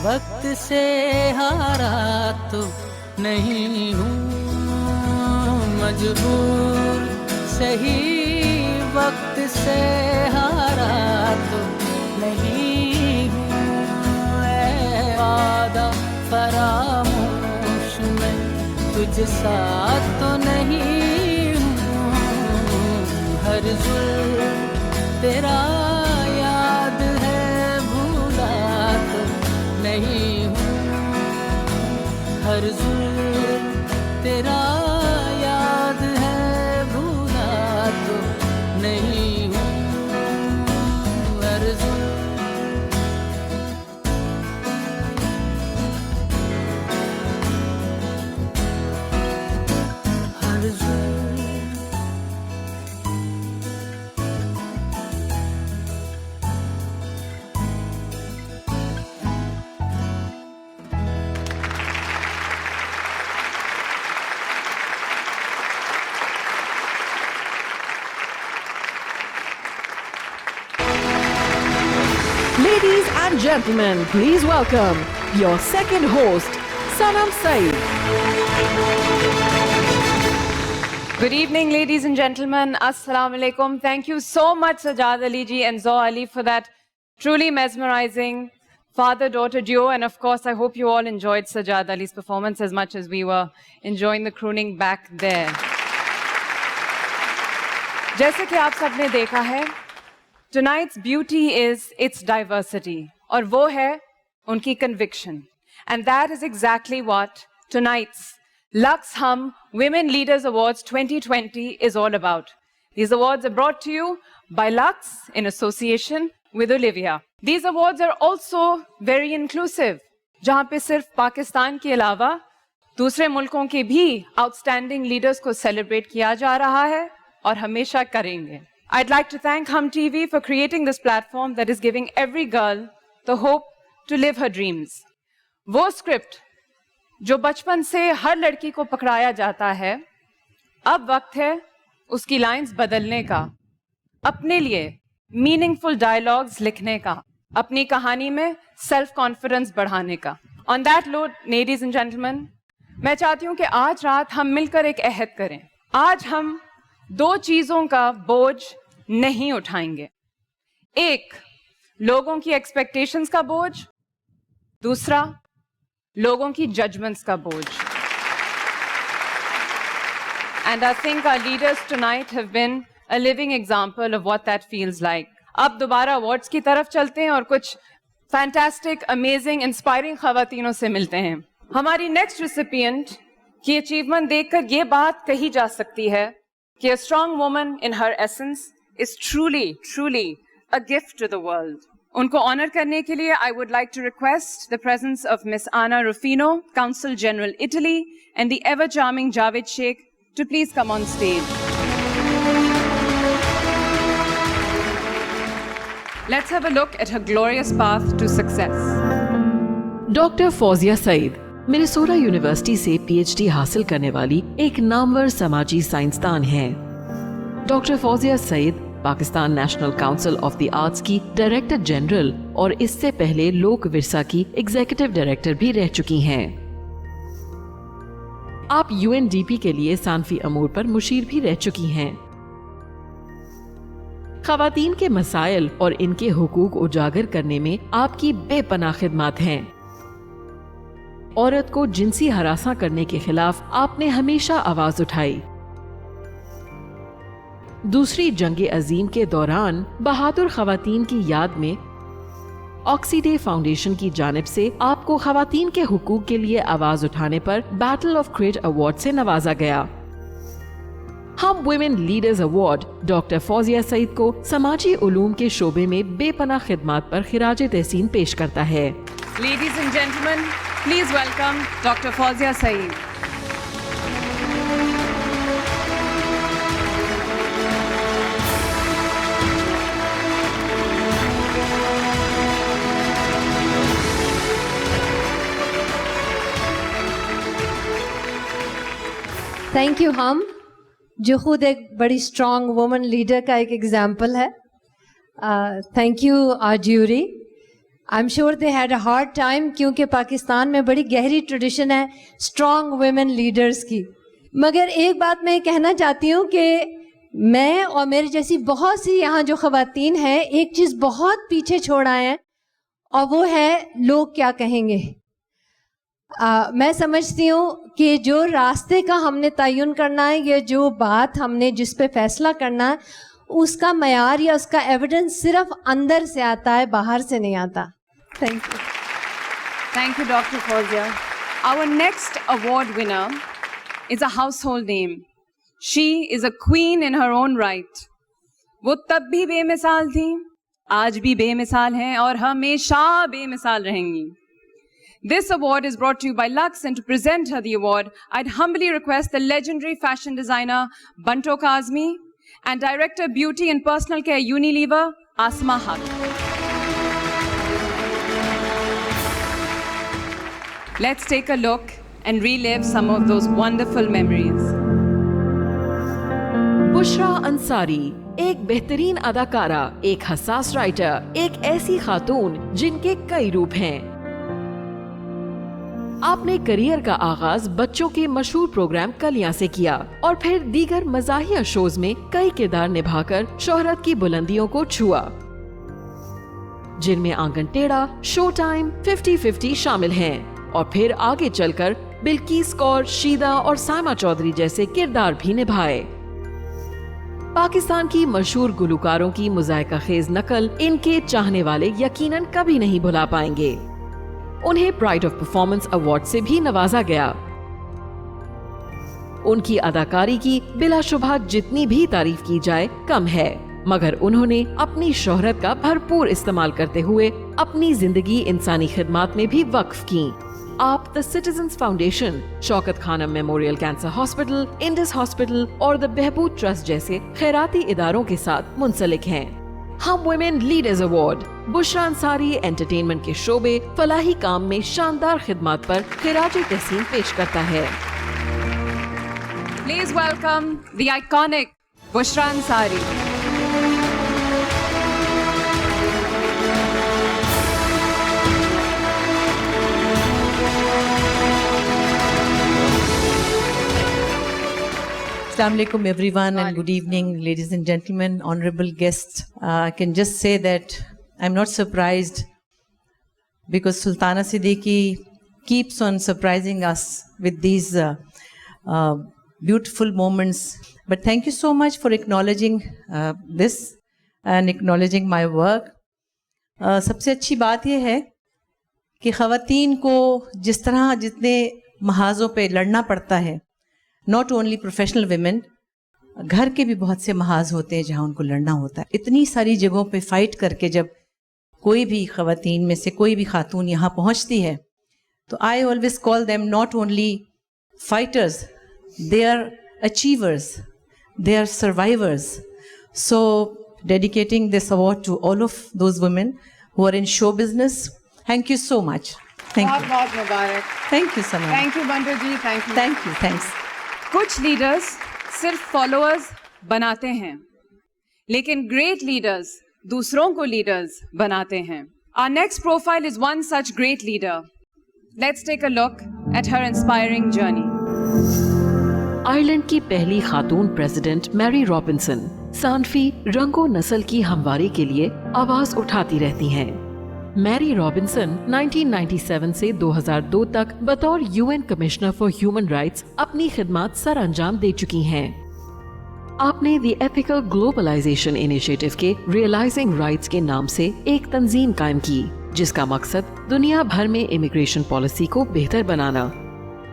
वक्त से हारा तो नहीं हूँ। मजबूर सही वक्त से हारा तो नहीं हूँ। वादा फरामोश मैं तुझ सा तो नहीं हूँ। हर जुल्म तेरा याद है भूला तो नहीं हूँ। हर जुल्म तेरा याद है भूला तो नहीं हूँ। हर जुल्म Ladies and gentlemen, please welcome your second host, Sanam Saeed. Good evening, ladies and gentlemen. Assalamu alaikum. Thank you so much, Sajad Ali ji and Zoe Ali, for that truly mesmerizing father-daughter duo. And of course, I hope you all enjoyed Sajad Ali's performance as much as we were enjoying the crooning back there. जैसे कि आप सबने देखा है tonight's beauty is its diversity. اور وہ ہے ان کی conviction. And that is exactly what tonight's Lux Hum Women Leaders Awards 2020 is all about. These awards are brought to you by Lux in association with Olivia. These awards are also very inclusive, جہاں پہ صرف پاکستان کے علاوہ دوسرے ملکوں کے بھی outstanding leaders کو celebrate کیا جا رہا ہے اور ہمیشہ کریں گے. I'd like to thank Hum TV for creating this platform that is giving every girl the hope to live her dreams. وہ script جو بچپن سے ہر لڑکی کو پکڑایا جاتا ہے، اب وقت ہے اس کی لائنز بدلنے کا، اپنے لیے میننگ فل ڈائلاگز لکھنے کا، اپنی کہانی میں سیلف کانفیڈنس بڑھانے کا. On that note ladies and gentlemen, میں چاہتی ہوں کہ آج رات ہم مل کر ایک عہد کریں. آج ہم 2 چیزوں کا بوجھ نہیں اٹھائیں گے. ایک، لوگوں کی ایکسپیکٹیشنز کا بوجھ. دوسرا، لوگوں کی ججمنٹس کا بوجھ. And I think our leaders tonight have been a living example of what that feels like. اب دوبارہ awards کی طرف چلتے ہیں اور کچھ fantastic, amazing, inspiring خواتینوں سے ملتے ہیں. ہماری next recipient کی achievement دیکھ کر یہ بات کہی جا سکتی ہے کہ a strong woman in her essence is truly, truly a gift to the world. ان کو آنر کرنے کے لیے I would like to request the presence of Miss Anna Ruffino, Consul General Italy, and the ever charming Javed Sheikh to please come on stage. Let's have a look at her glorious path to success. Doctor Fauzia Saeed Minnesota university سے P H D حاصل کرنے والی ایک نامور سماجی سائنسدان ہیں. Doctor Fauzia Saeed Pakistan national council of the arts کی ڈائریکٹر جنرل اور اس سے پہلے لوک ورثہ کی ایگزیکٹو ڈائریکٹر بھی رہ چکی ہیں. آپ UNDP کے لیے صنفی امور پر مشیر بھی رہ چکی ہیں. خواتین کے مسائل اور ان کے حقوق اجاگر کرنے میں آپ کی بے پناہ خدمات ہیں. عورت کو جنسی ہراساں کرنے کے خلاف آپ نے ہمیشہ آواز اٹھائی. دوسری جنگ عظیم کے دوران بہادر خواتین کی یاد میں آکسی ڈے فاؤنڈیشن کی جانب سے آپ کو خواتین کے حقوق کے لیے آواز اٹھانے پر بیٹل آف کریٹ ایوارڈ سے نوازا گیا. Hum women leaders award doctor Fauzia Saeed کو سماجی علوم کے شعبے میں بے پناہ خدمات پر خراج تحسین پیش کرتا ہے. Ladies and gentlemen, please welcome Dr. Fawzia Saeed. Thank you ہم، جو خود ایک بڑی اسٹرانگ وومن لیڈر کا ایک ایگزامپل ہے. Thank you our jury. I am sure they had a hard time, کیونکہ پاکستان میں بڑی گہری ٹریڈیشن ہے اسٹرانگ ویمن لیڈرس کی. مگر ایک بات میں کہنا چاہتی ہوں کہ میں اور میری جیسی بہت سی یہاں جو خواتین ہیں ایک چیز بہت پیچھے چھوڑ آئے ہیں، اور وہ ہے لوگ کیا کہیں گے. میں سمجھتی ہوں کہ جو راستے کا ہم نے تعین کرنا ہے، یا جو بات ہم نے جس پہ فیصلہ کرنا ہے، اس کا معیار یا اس کا ایویڈنس صرف اندر سے آتا ہے، باہر سے نہیں آتا. Thank you. Thank you, Dr. Fawzia. Our next award winner is a household name. She is a queen in her own right. وہ تب بھی بے مثال تھیں، آج بھی بے مثال ہیں، اور ہمیشہ بے مثال رہیں گی. This award is brought to you by Lux, and to present her the award, I'd humbly request the legendary fashion designer Banto Kazmi and Director Beauty and Personal Care Unilever, Asma Haq. Let's take a look and relive some of those wonderful memories. بشرا انصاری ایک بہترین اداکارہ، ایک حساس writer, ایک ایسی خاتون جن کے کئی روپ ہیں. آپ نے کریئر کا آغاز بچوں کے مشہور پروگرام کلیاں سے کیا، اور پھر دیگر مزاحیہ شوز میں کئی کردار نبھا کر شہرت کی بلندیوں کو چھوا، جن میں آنگن ٹیڑھا، شو ٹائم، 50-50 شامل ہیں. اور پھر آگے چل کر بلکیس کور، شیدا اور سائمہ چودھری جیسے کردار بھی نبھائے. पाकिस्तान की मशहूर गुलकारों की मुज़ायका खेज नकल इनके चाहने वाले यकीनन कभी नहीं भुला पाएंगे। उन्हें प्राइड ऑफ परफॉर्मेंस अवार्ड से भी नवाजा गया। उनकी अदाकारी की बिलाशुबहा जितनी भी तारीफ की जाए कम है, मगर उन्होंने अपनी शोहरत का भरपूर इस्तेमाल करते हुए अपनी जिंदगी इंसानी खिदमत में भी वक्फ की। आप the citizens foundation, Shaukat Khanum memorial cancer hospital, Indus hospital और द बहबूद ट्रस्ट जैसे खैराती इदारों के साथ मुंसलिक हैं। हम women leaders award Bushra Ansari entertainment के शोबे फलाही काम में शानदार खिदमत पर खिराज तहसीन पेश करता है। Please welcome the iconic Bushra Ansari. Assalamu alaikum everyone and good evening ladies and gentlemen, honorable guests. I can just say that I'm not surprised because Sultana Siddiqui keeps on surprising us with these beautiful moments. But thank you so much for acknowledging this and acknowledging my work. सबसे अच्छी बात यह है कि ख़वातीन को जिस तरह जितने महाज़ों पे लड़ना पड़ता है, नॉट ओनली प्रोफेशनल विमेन, घर के भी बहुत से महाज होते हैं जहाँ उनको लड़ना होता है। इतनी सारी जगहों पे फाइट करके जब कोई भी ख़वातीन में से कोई भी खातून यहाँ पहुँचती है, तो I always call them not only fighters, they are achievers, they are survivors. So dedicating this award to all of those women who are in show business. Thank you so much. Thank you. बहुत मुबारक। Thank you Sana. Thank you Bantu ji, thank you. Thank you, thanks. कुछ leaders सिर्फ followers बनाते हैं, लेकिन great leaders दूसरों को leaders बनाते हैं। Our next profile is one such great leader. Let's take a look at her inspiring journey. Ireland की पहली खातून प्रेसिडेंट मैरी रॉबिन्सन सानफी रंगो नस्ल की हमवारी के लिए आवाज उठाती रहती हैं। मैरी रॉबिन्सन 1997 से 2002 तक बतौर UN commissioner for human rights अपनी खिदमत सर अंजाम दे चुकी हैं। आपने द एथिकल ग्लोबलाइजेशन इनिशिएटिव के रियलाइजिंग राइट्स के नाम से एक तंजीम कायम की, जिसका मकसद दुनिया भर में इमिग्रेशन पॉलिसी को बेहतर बनाना,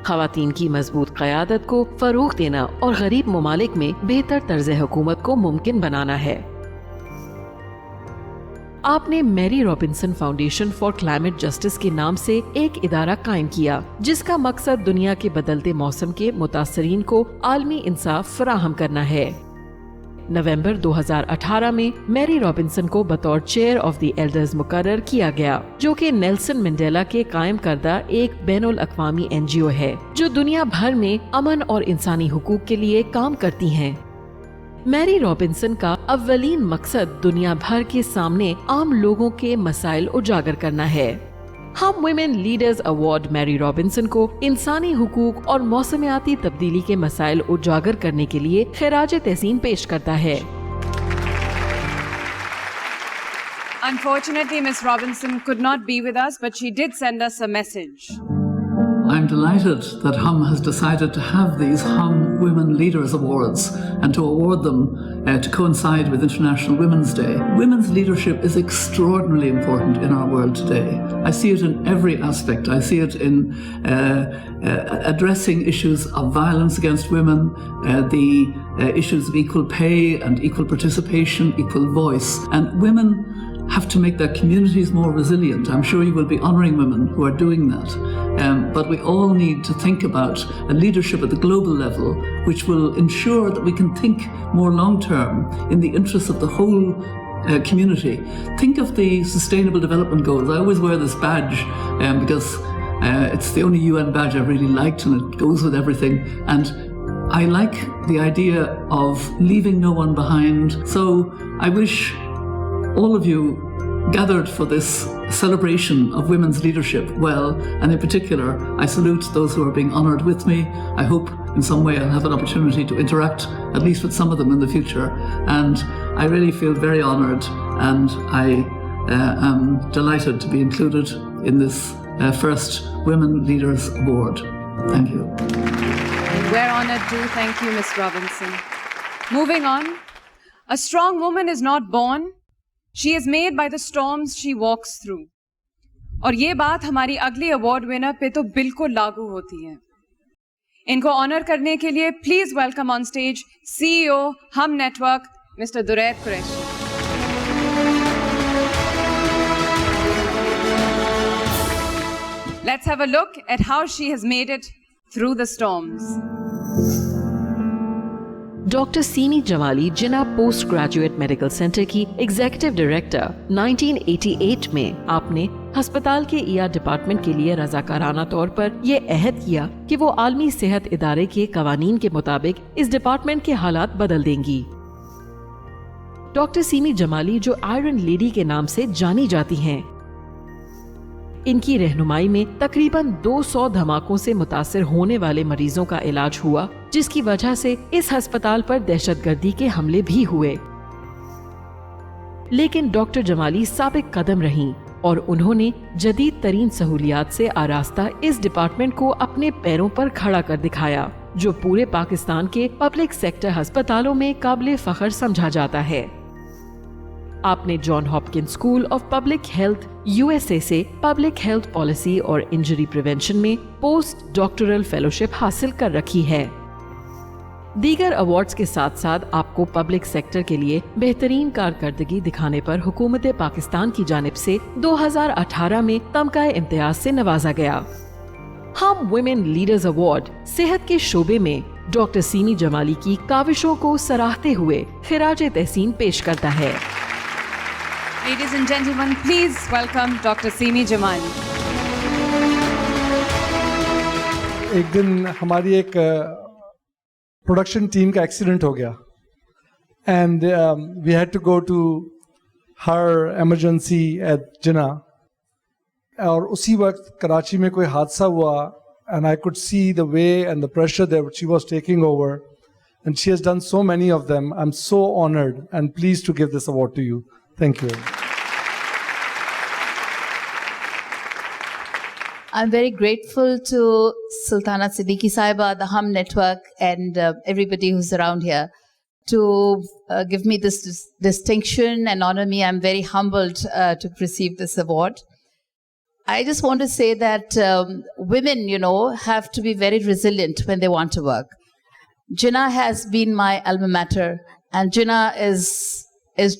खवातीन की मजबूत क़यादत को फरोग़ देना और गरीब ममालिक में बेहतर तर्ज़ हुकूमत को मुमकिन बनाना है। आपने Mary Robinson foundation for climate justice के नाम से एक इदारा कायम किया, जिसका मकसद दुनिया के बदलते मौसम के मुतासरीन को आलमी इंसाफ फराहम करना है। नवंबर 2018 में मैरी रॉबिन्सन को बतौर चेयर ऑफ द एल्डर्स मुकर्रर किया गया, जो कि नेल्सन मंडेला के कायम करदा एक बैनुल अक़वामी NGO है जो दुनिया भर में अमन और इंसानी हुकूक के लिए काम करती हैं। मैरी रॉबिन्सन का अव्वलीन मकसद दुनिया भर के सामने आम लोगों के मसाइल उजागर करना है। हम women leaders award Mary Robinson को इंसानी हुकूक और मौसमियाती तब्दीली के मसाइल उजागर करने के लिए खिराज तहसीन पेश करता है। Unfortunately, Ms. Robinson could not be with us, but she did send us a message. I'm delighted that HUM has decided to have these HUM Women Leaders Awards and to award them to coincide with International Women's Day. Women's leadership is extraordinarily important in our world today. I see it in every aspect. I see it in addressing issues of violence against women, the issues of equal pay and equal participation, equal voice. And women have to make their communities more resilient. I'm sure you will be honouring women who are doing that. But we all need to think about a leadership at the global level which will ensure that we can think more long term in the interests of the whole community. Think of the Sustainable Development Goals. I always wear this badge because it's the only UN badge I really liked, and it goes with everything. And I like the idea of leaving no one behind. So I wish all of you gathered for this celebration of women's leadership well, and in particular I salute those who are being honoured with me. I hope in some way I'll have an opportunity to interact at least with some of them in the future, and I really feel very honoured, and I am delighted to be included in this first Women Leaders Award. Thank you. We're honoured too. Thank you, Ms. Robinson. Moving on, A strong woman is not born, she is made by the storms she walks through. اور یہ بات ہماری اگلی award winner پہ تو بالکل لاگو ہوتی ہے. ان کو آنر کرنے کے لیے please welcome on stage CEO Hum network mister Duraid Qureshi. Let's have a look at how she has made it through the storms. Doctor semi Jamali Jinnah post graduate medical centre کی ایگزیکٹو ڈائریکٹر. 1988 میں آپ نے ہسپتال کے ER department کے لیے رضاکارانہ طور پر یہ عہد کیا کہ وہ عالمی صحت ادارے کے قوانین کے مطابق اس ڈپارٹمنٹ کے حالات بدل دیں گی. ڈاکٹر سیمی جمالی جو آئرن لیڈی کے نام سے جانی جاتی ہیں، ان کی رہنمائی میں تقریباً 200 دھماکوں سے متاثر ہونے والے مریضوں کا علاج ہوا، جس کی وجہ سے اس ہسپتال پر دہشت گردی کے حملے بھی ہوئے. لیکن ڈاکٹر جمالی ثابت قدم رہیں اور انہوں نے جدید ترین سہولیات سے آراستہ اس ڈپارٹمنٹ کو اپنے پیروں پر کھڑا کر دکھایا، جو پورے پاکستان کے پبلک سیکٹر ہسپتالوں میں قابل فخر سمجھا جاتا ہے. آپ نے John Hopkins school of public health USA سے پبلک ہیلتھ پالیسی اور انجری پریونشن میں پوسٹ ڈاکٹرل فیلوشپ حاصل کر رکھی ہے. دیگر ایوارڈز کے ساتھ ساتھ آپ کو پبلک سیکٹر کے لیے بہترین کارکردگی دکھانے پر حکومت پاکستان کی جانب سے 2018 میں تمغہ امتیاز سے نوازا گیا. ہم ویمن لیڈرز ایوارڈ صحت کے شعبے میں ڈاکٹر سیمی جمالی کی کاوشوں کو سراہتے ہوئے خراج تحسین پیش کرتا ہے. Ladies and gentlemen, please welcome Dr. Simi Jamali. ایک دن ہماری ایک پروڈکشن ٹیم کا ایکسیڈنٹ ہو گیا and we had to go to her emergency at Jinnah. اور اسی وقت کراچی میں کوئی حادثہ ہوا and I could see the way and the pressure that she was taking over and she has done so many of them. I am so honoured and pleased to give this award to you. Thank you. I'm very grateful to Sultana Siddiqui Sahiba, the Hum Network, and everybody who's around here to give me this distinction and honor me. I'm very humbled to receive this award. I just want to say that women, have to be very resilient when they want to work. Jinnah has been my alma mater, and Jinnah is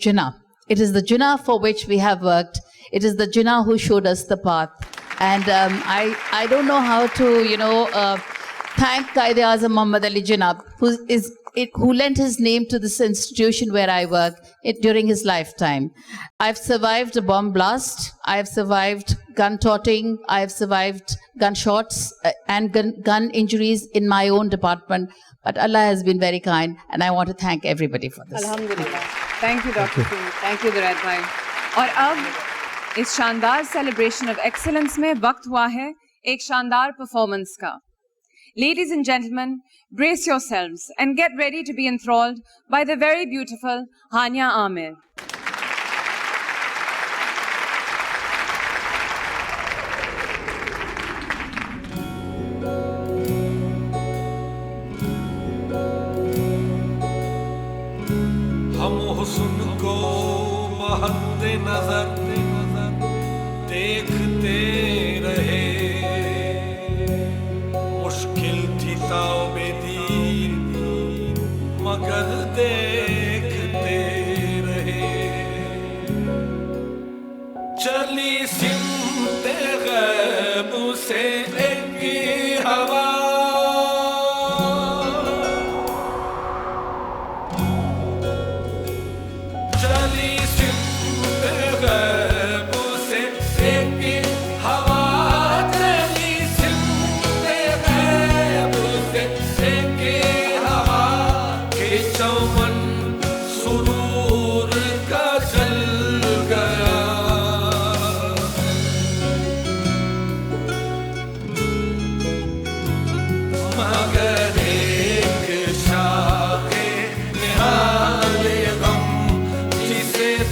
Jinnah. It is the Jinnah for which we have worked. It is the Jinnah who showed us the path. And I don't know how to, thank Qaid-e-Azam Muhammad Ali Jinnah, who lent his name to this institution where I work during his lifetime. I've survived a bomb blast. I've survived gun toting. I've survived gunshots and gun injuries in my own department. But Allah has been very kind, and I want to thank everybody for this. Alhamdulillah. Thank you, Dr. Simi. Thank you, Durayt bhai. اور اب اس شاندار celebration of excellence میں وقت ہوا ہے ایک شاندار performance کا. Ladies and gentlemen, brace yourselves and get ready to be enthralled by the very beautiful Hania Amir. نظر دیکھتے رہے، مشکل تھی تاب دید مگر دیکھتے رہے. چلی سمت غیب سے ایک ہوا،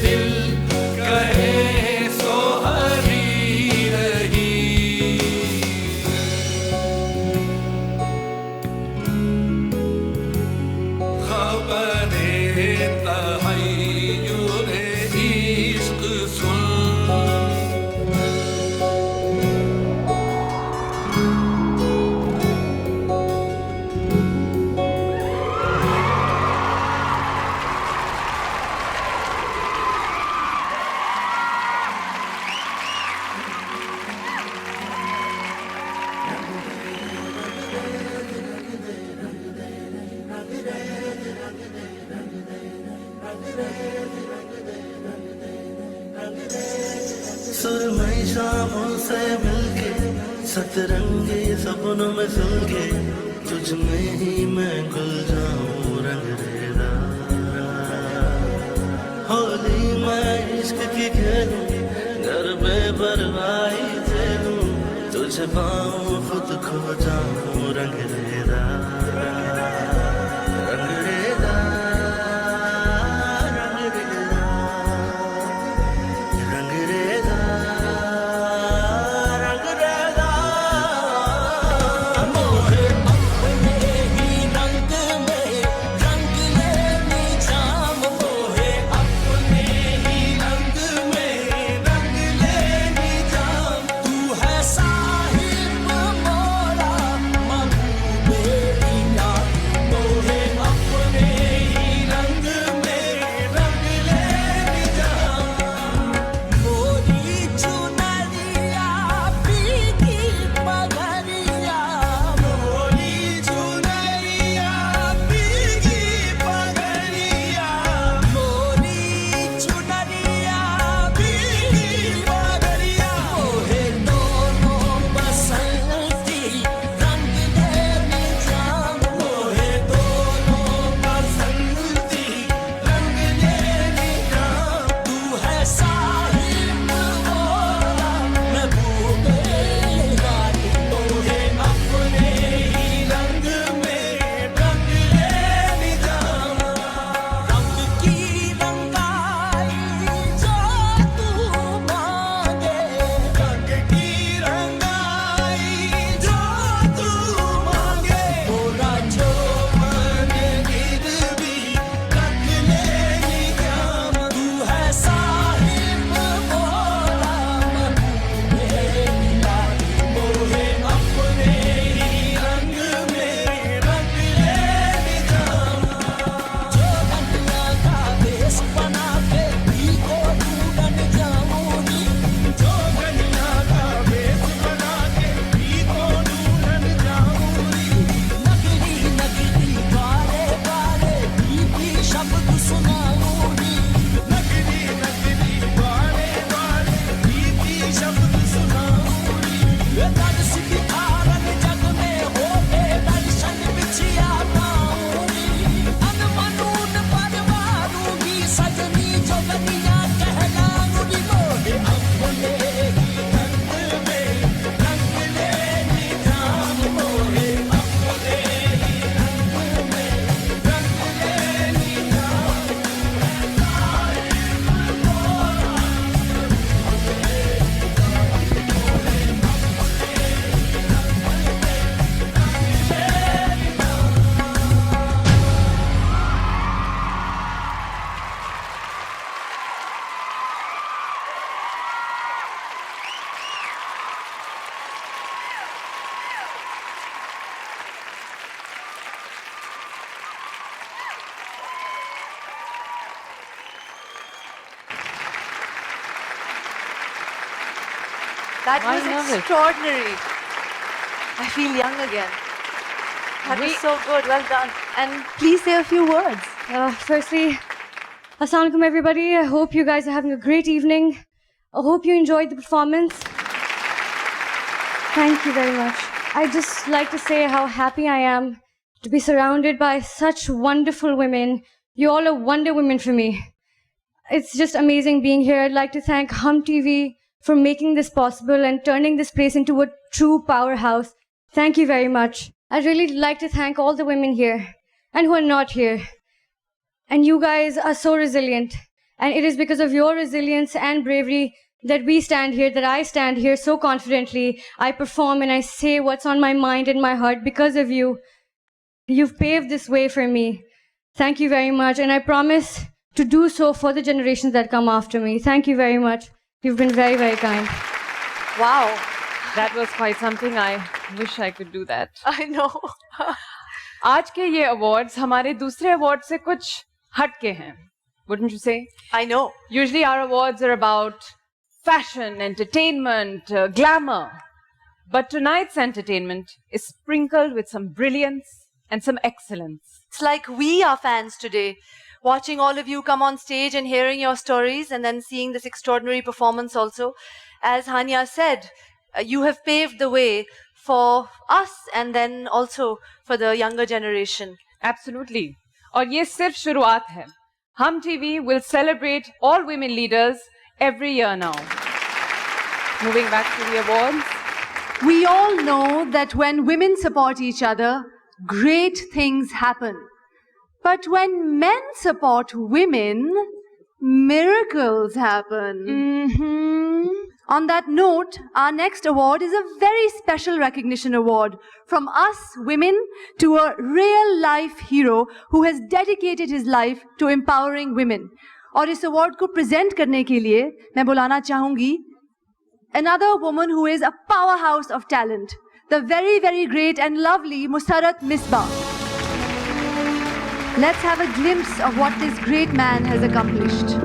دل کہے سو ہری सतरंगी सपनों में सुलगे तुझ में ही मैं घुल जाऊं रंग रेदा होली मैं इश्क की खेलूं घर बेपरवाही झेलूं तुझे पाऊं खुद खो जाऊं रंग रेदा रंग रेदा रंग रेदा रंग रेदा रंग रेदा मोहे अपने ही रंग में रंग लेनी जाम मोहे अपने ही रंग में रंग लेनी जाम तू है साहिब मोरा महबूबे इना मोहे अपने ही रंग में रंग लेनी जाम मोरी चुनरिया पीकी पगरिया मोरी चुनरिया पीकी पगरिया मोरी चुनरिया पीकी पगरिया मोहे दोनों बसंती रंग लेनी जाम मोहे दोनों बसंती रंग लेनी जाम तू है साहिब मोरा महबूबे इलाही मोहे अपने ही रंग में रंग लेनी जाम रंग की रंगाई जो तू मांगे रंग की रंगाई जो तू मांगे मोरा जो मन गिर भी रंग लेनी जाम तू है साहिब मोरा महबूबे इलाही मोहे अपने ही रंग में रंग लेनी जाम जो दुनिया का देश बना के भी को ढूंढन जाऊंगी जो दुनिया का देश बना के भी को ढूंढन जाऊंगी नगरी नगरी बारे बारे भी शब्द सुनाऊंगी नगरी नगरी बारे बारे भी शब्द सुनाऊंगी दर्श दिखारन जग में हो के दर्शन बिछिया पाऊंगी अनमनून परवारूंगी सजनी जोगनिया कहलाऊंगी मोहे अपने ही रंग में रंग लेनी जाम मोहे अपने ही रंग में रंग लेनी जाम That Why was nervous? extraordinary. I feel young again. That was so good. Well done. And please say a few words. Firstly, Assalamu alaikum everybody. I hope you guys are having a great evening. I hope you enjoyed the performance. Thank you very much. I'd just like to say how happy I am to be surrounded by such wonderful women. You all are wonder women for me. It's just amazing being here. I'd like to thank Hum TV for making this possible and turning this place into a true powerhouse. Thank you very much. I'd really like to thank all the women here and who are not here. And you guys are so resilient. And it is because of your resilience and bravery that we stand here, that I stand here so confidently. I perform and I say what's on my mind and my heart because of you. You've paved this way for me. Thank you very much. And I promise to do so for the generations that come after me. Thank you very much. You've been very, very kind. Wow. That was quite something. I wish I could do that. I know. आज के ये awards हमारे दूसरे awards से कुछ हट के हैं. Wouldn't you say? I know. Usually our awards are about fashion, entertainment, glamour. But tonight's entertainment is sprinkled with some brilliance and some excellence. It's like we are fans today, watching all of you come on stage and hearing your stories and then seeing this extraordinary performance also. As Hania said, you have paved the way for us and then also for the younger generation. Absolutely. اور یہ صرف شروعات ہے. Hum TV will celebrate all women leaders every year now. Moving back to the awards. We all know that when women support each other, great things happen. But when men support women, miracles happen. On that note, our next award is a very special recognition award from us women to a real life hero who has dedicated his life to empowering women. اور اس award کو present کرنے کے لیے میں بلانا چاہوں گی another woman who is a powerhouse of talent, the very, very great and lovely Musarrat Misbah. Let's have a glimpse of what this great man has accomplished.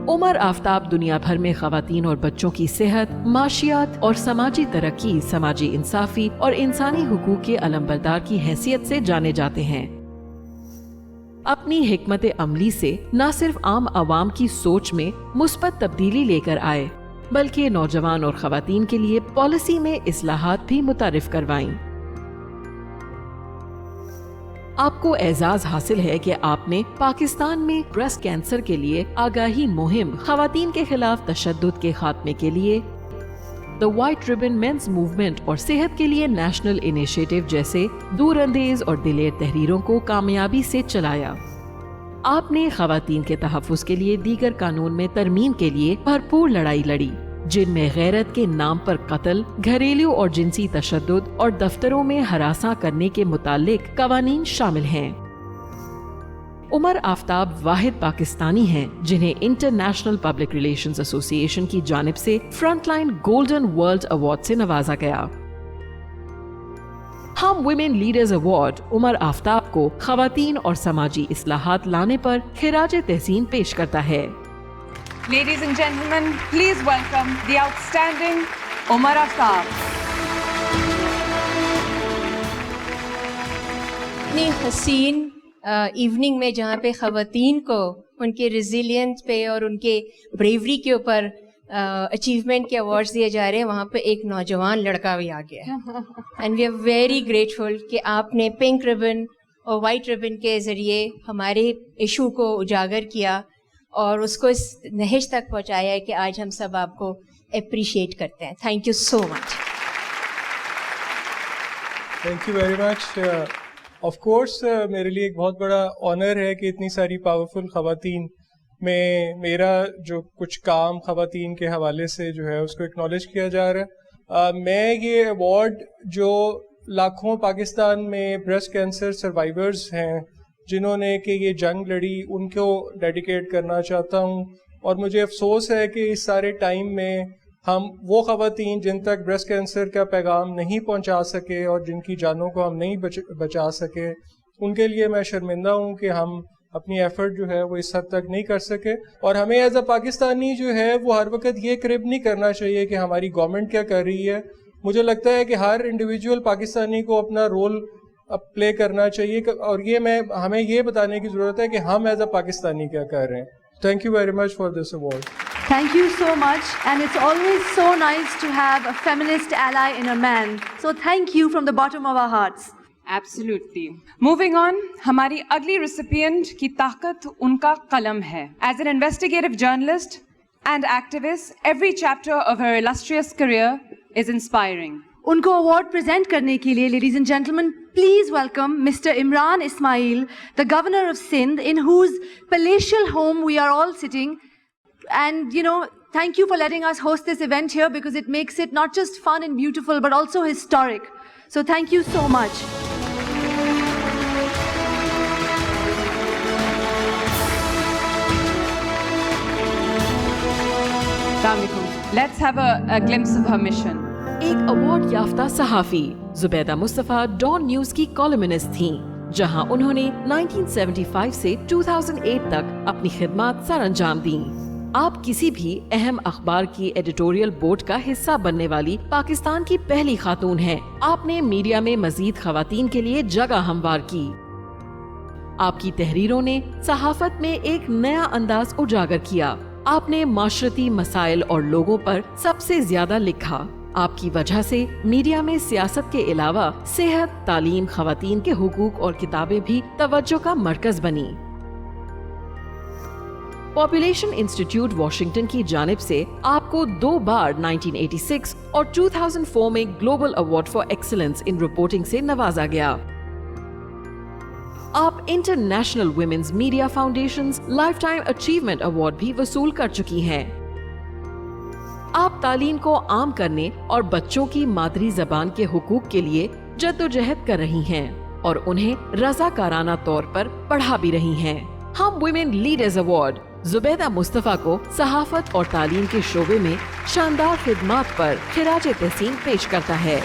عمر آفتاب دنیا بھر میں خواتین اور بچوں کی صحت، معاشیات اور سماجی ترقی، سماجی انصافی اور انسانی حقوق کے علمبردار کی حیثیت سے جانے جاتے ہیں. اپنی حکمت عملی سے نہ صرف عام عوام کی سوچ میں مثبت تبدیلی لے کر آئے بلکہ نوجوان اور خواتین کے لیے پالیسی میں اصلاحات بھی متعارف کروائیں. آپ کو اعزاز حاصل ہے کہ آپ نے پاکستان میں بریسٹ کینسر کے لیے آگاہی مہم، خواتین کے خلاف تشدد کے خاتمے کے لیے دی وائٹ ربن مینز موومنٹ اور صحت کے لیے نیشنل انیشیٹو جیسے دور اندیز اور دلیر تحریروں کو کامیابی سے چلایا. آپ نے خواتین کے تحفظ کے لیے دیگر قانون میں ترمیم کے لیے بھرپور لڑائی لڑی، جن میں غیرت کے نام پر قتل، گھریلو اور جنسی تشدد اور دفتروں میں ہراساں کرنے کے متعلق قوانین شامل ہیں. عمر آفتاب واحد پاکستانی ہیں جنہیں انٹرنیشنل پبلک ریلیشنز ایسوسی ایشن کی جانب سے front line golden world award سے نوازا گیا. ہم ویمن لیڈرز ایوارڈ عمر آفتاب کو خواتین اور سماجی اصلاحات لانے پر خراج تحسین پیش کرتا ہے. Ladies and gentlemen, please welcome the outstanding Umar Aftab. اتنی حسین ایوننگ میں جہاں پہ خواتین کو ان کے ریزیلینس پہ اور ان کے بریوری کے اوپر اچیومنٹ کے ایوارڈز دیے جا رہے ہیں، وہاں پہ ایک نوجوان لڑکا بھی آ گیا ہے. And we are very grateful کہ آپ نے پنک ربن اور وائٹ ربن کے ذریعے ہمارے ایشو کو اجاگر کیا اور اس کو اس نہج تک پہنچایا ہے کہ آج ہم سب آپ کو اپریشیٹ کرتے ہیں. Thank you so much. Thank you very much. Of course میرے لیے ایک بہت بڑا آنر ہے کہ اتنی ساری پاورفل خواتین میں میرا جو کچھ کام خواتین کے حوالے سے جو ہے اس کو اکنالج کیا جا رہا ہے. میں یہ ایوارڈ جو لاکھوں پاکستان میں بریسٹ کینسر سروائیورز ہیں جنہوں نے کہ یہ جنگ لڑی ان کو ڈیڈیکیٹ کرنا چاہتا ہوں. اور مجھے افسوس ہے کہ اس سارے ٹائم میں ہم وہ خواتین جن تک بریسٹ کینسر کا پیغام نہیں پہنچا سکے اور جن کی جانوں کو ہم نہیں بچا سکے، ان کے لیے میں شرمندہ ہوں کہ ہم اپنی ایفرٹ جو ہے وہ اس حد تک نہیں کر سکے. اور ہمیں ایز اے پاکستانی جو ہے وہ ہر وقت یہ کرب نہیں کرنا چاہیے کہ ہماری گورنمنٹ کیا کر رہی ہے. مجھے لگتا ہے کہ ہر انڈیویجول پاکستانی کو اپنا رول پلے کرنا چاہیے اور ہمیں یہ بتانے کی ضرورت ہے کہ ہم ایز اے پاکستانی کیا کر رہے ہیں. Thank you very much for this award. Thank you so much, and it's always so nice to have a feminist ally in a man. So thank you from the bottom of our hearts. Absolutely. Moving on, ہماری اگلی recipient کی طاقت ان کا قلم ہے. As an investigative journalist and activist, every chapter of her illustrious career is inspiring. ان کو award present کرنے کے لیے, ladies and gentlemen, please welcome Mr. Imran Ismail, the Governor of Sindh, in whose palatial home we are all sitting. And, you know, thank you for letting us host this event here because it makes it not just fun and beautiful, but also historic. So thank you so much. Let's have a glimpse of her mission. ایک award یافتہ صحافی زبیدہ مصطفیٰ Dawn news کی columnist تھیں، جہاں انہوں نے 1975 سے 2008 تک اپنی خدمات سر انجام دیں. آپ کسی بھی اہم اخبار کی ایڈیٹوریل بورڈ کا حصہ بننے والی پاکستان کی پہلی خاتون ہیں. آپ نے میڈیا میں مزید خواتین کے لیے جگہ ہموار کی. آپ کی تحریروں نے صحافت میں ایک نیا انداز اجاگر کیا आपने माशरती मसाइल और लोगों पर सबसे ज्यादा लिखा। आपकी वजह से मीडिया में सियासत के अलावा सेहत, तालीम, खवातीन के हुकूक और किताबें भी तवज्जो का मरकज बनी। पॉपुलेशन इंस्टीट्यूट वॉशिंगटन की जानिब से आपको 2 बार 1986 और 2004 में global award for excellence in reporting से नवाजा गया। आप international women's media foundation's lifetime achievement award भी वसूल कर चुकी हैं। आप तालीम को आम करने और बच्चों की मादरी जबान के हुकूक के लिए जद्दोजहद कर रही हैं और उन्हें रज़ाकाराना तौर पर पढ़ा भी रही हैं। हम women leaders award Zubaida Mustafa को सहाफत और तालीम के शोबे में शानदार खिदमात पर खिराज तहसीन पेश करता है।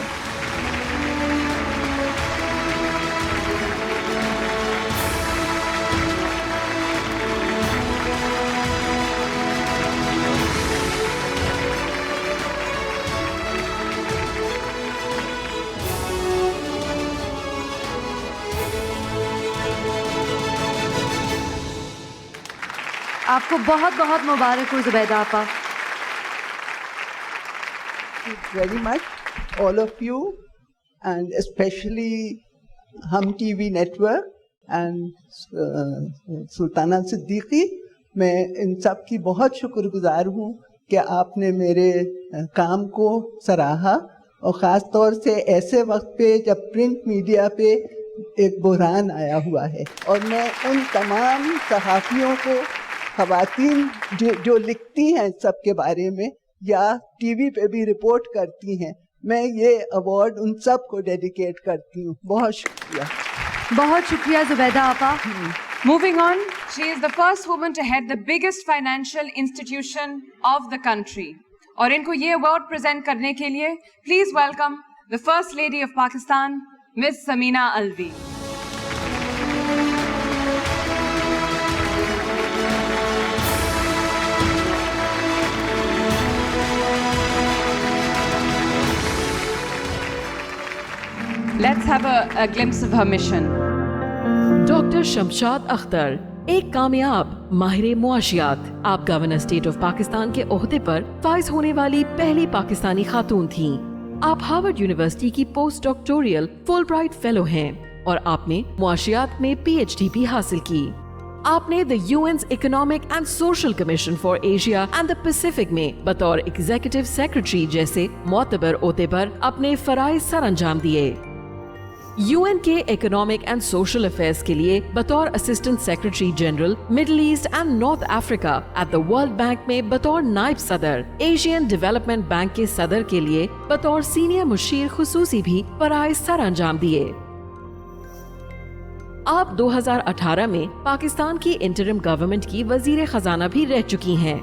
आपको बहुत बहुत मुबारक हो जुबैदा आपा। Very much, all of you, and especially Hum TV Network and Sultana Siddiqui. मैं इन सब की बहुत शुक्रगुजार हूँ कि आपने मेरे काम को सराहा और ख़ास तौर से ऐसे वक्त पे जब प्रिंट मीडिया पे एक बहरान आया हुआ है। और मैं उन तमाम सहाफ़ियों को, ख़वातीन जो लिखती हैं सब के बारे में या टीवी पे भी रिपोर्ट करती हैं, मैं ये अवार्ड उन सब को डेडिकेट करती हूँ। बहुत शुक्रिया। बहुत शुक्रिया जुबैदा आपा। Moving on, she is the first woman to head the biggest financial institution of the country. और इनको ये अवार्ड प्रेजेंट करने के लिए please welcome the first lady of Pakistan, miss Samina Alvi. Let's have a glimpse of her mission. Doctor Shamshad Akhtar एक कामयाब माहिर मुआशियात। आप गवर्नर स्टेट ऑफ पाकिस्तान के ओहदे पर फाइज होने वाली पहली पाकिस्तानी खातून थीं। आप हार्वर्ड यूनिवर्सिटी की पोस्ट डॉक्टोरियल फुलब्राइट फेलो हैं और आपने मुआशियात में PhD भी हासिल की। आपने the UN's economic and social commission for Asia and the Pacific में बतौर एग्जीक्यूटिव सेक्रेटरी जैसे मोतबर ओहदे पर अपने फराइज सर अंजाम दिए। यूएन के इकोनॉमिक एंड सोशल अफेयर्स के लिए बतौर assistant secretary general middle east and north Africa at the world bank में बतौर नायब सदर, एशियन डेवलपमेंट बैंक के सदर के लिए बतौर सीनियर मुशीर खुसूसी भी फराइज सर अंजाम दिए। आप 2018 में पाकिस्तान की इंटरिम गवर्नमेंट की वजीर खजाना भी रह चुकी हैं।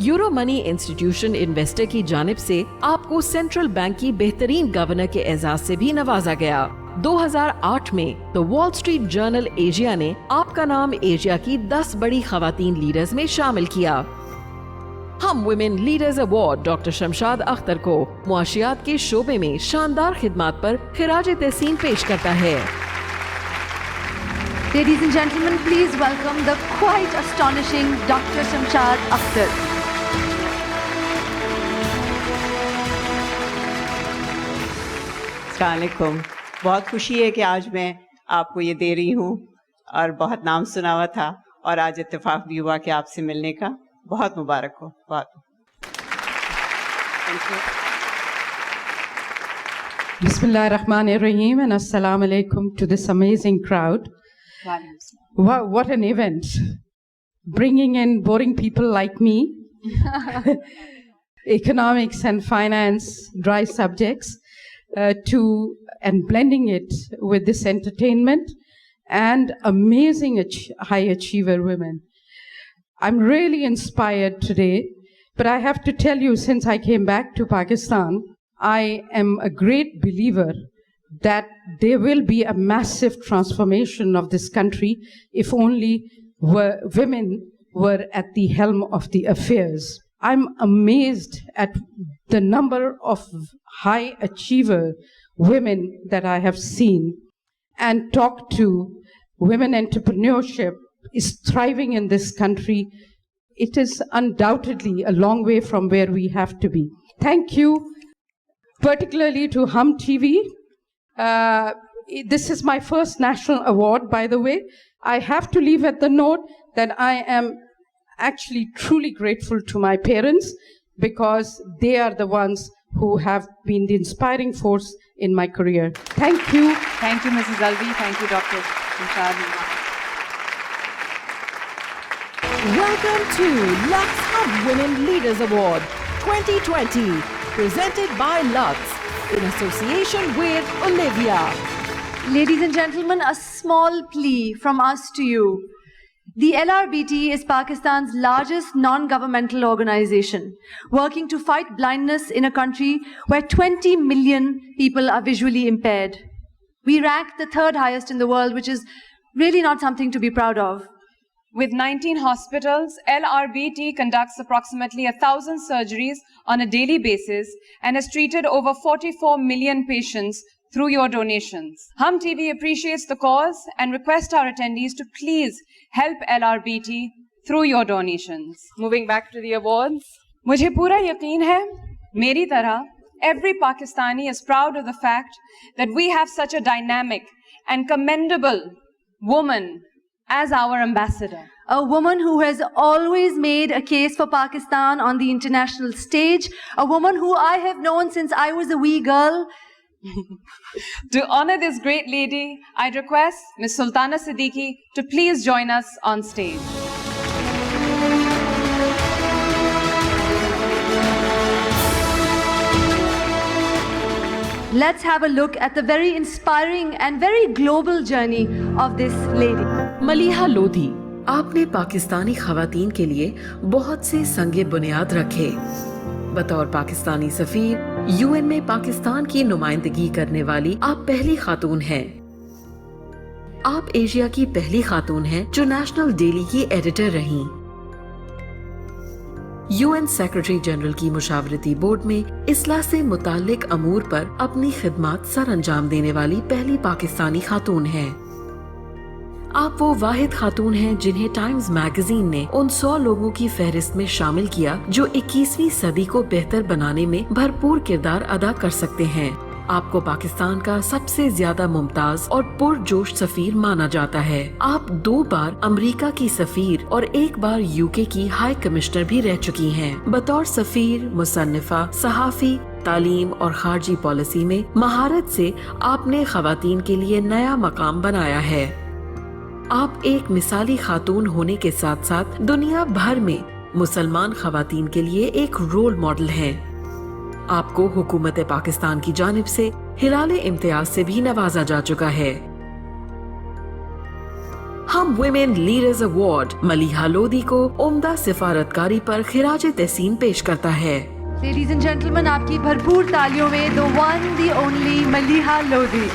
यूरो मनी इंस्टीट्यूशन इन्वेस्टर की जानिब से आपको सेंट्रल बैंक की बेहतरीन गवर्नर के एजाज से भी नवाजा गया। 2008 में the wall street journal Asia ने आपका नाम एशिया की 10 बड़ी खवातीन लीडर्स में शामिल किया। हम women leaders award doctor Shamshad Akhtar को मुआशियात के शोबे में शानदार खिदमात पर खिराज तहसीन पेश करता है। Ladies and gentlemen, please welcome the quite astonishing Dr. Shamshad Akhtar. अस्सलामुअलैकुम। बहुत खुशी है कि आज मैं आपको ये दे रही हूँ और बहुत नाम सुना हुआ था और आज इत्तेफाक भी हुआ कि आपसे मिलने का। बहुत मुबारक हो। बहुत Bismillahirrahmanirrahim and Assalamu alaikum to this amazing crowd. Wow, what an event. Bringing in boring people like me, economics and finance, dry subjects, and blending it with this entertainment and amazing high achiever women. I'm really inspired today, but I have to tell you, since I came back to Pakistan, I am a great believer that there will be a massive transformation of this country if only women were at the helm of the affairs. I'm amazed at the number of high achiever women that I have seen and talked to. Women entrepreneurship is thriving in this country it is undoubtedly a long way from where we have to be. Thank you, particularly to Hum TV. This is my first national award, by the way. I have to leave at the note that I am actually truly grateful to my parents because they are the ones who have been the inspiring force in my career. Thank you. Thank you, Mrs. Alvi. Thank you, Dr. Nishad. Welcome to Lux Hub Women Leaders Award 2020, presented by Lux in association with Olivia. Ladies and gentlemen, a small plea from us to you. The LRBT is Pakistan's largest non-governmental organization, working to fight blindness in a country where 20 million people are visually impaired. We rank the third highest in the world, which is really not something to be proud of. With 19 hospitals, LRBT conducts approximately 1,000 surgeries on a daily basis and has treated over 44 million patients through your donations. Hum TV appreciates the cause and requests our attendees to please help LRBT through your donations. Moving back to the awards. Mujhe pura yaqeen hai, meri tarah, every Pakistani is proud of the fact that we have such a dynamic and commendable woman as our ambassador. A woman who has always made a case for Pakistan on the international stage. A woman who I have known since I was a wee girl. To honor this great lady, I request Ms. Sultana Siddiqui to please join us on stage. Let's have a look at the very inspiring and very global journey of this lady. Maleeha Lodhi, आपने पाकिस्तानी खवातीन के लिए बहुत से संगे बुनियाद रखे। बतौर पाकिस्तानी सफीर यूएन में पाकिस्तान की नुमाइंदगी करने वाली आप पहली खातून हैं। आप एशिया की पहली खातून हैं जो नेशनल डेली की एडिटर रहीं। यूएन सेक्रेटरी जनरल की मुशावरती बोर्ड में इस्लाह से मुताल्लिक अमूर पर अपनी खिदमात सर अंजाम देने वाली पहली पाकिस्तानी खातून हैं। आप वो वाहिद खातून हैं जिन्हें टाइम्स मैगजीन ने उन 100 लोगों की फहरिस्त में शामिल किया जो 21वीं सदी को बेहतर बनाने में भरपूर किरदार अदा कर सकते हैं। आपको पाकिस्तान का सबसे ज्यादा मुमताज और पुरजोश सफीर माना जाता है। आप 2 बार अमेरिका की सफीर और 1 बार यूके की हाई कमिश्नर भी रह चुकी हैं। बतौर सफीर, मुसन्निफा, सहाफी, तालीम और खारजी पॉलिसी में महारत से आपने खवातीन के लिए नया मकाम बनाया है। आप एक मिसाली खातून होने के साथ साथ दुनिया भर में मुसलमान खवातीन के लिए एक रोल मॉडल हैं। आपको हुकूमत पाकिस्तान की जानिब से हिलाले इम्तियाज से भी नवाजा जा चुका है। हम women leaders award Maleeha Lodhi को उम्दा सिफारतकारी पर खिराज तहसीन पेश करता है। Ladies and gentlemen, आपकी भरपूर तालियों में the one, the only Maleeha Lodhi.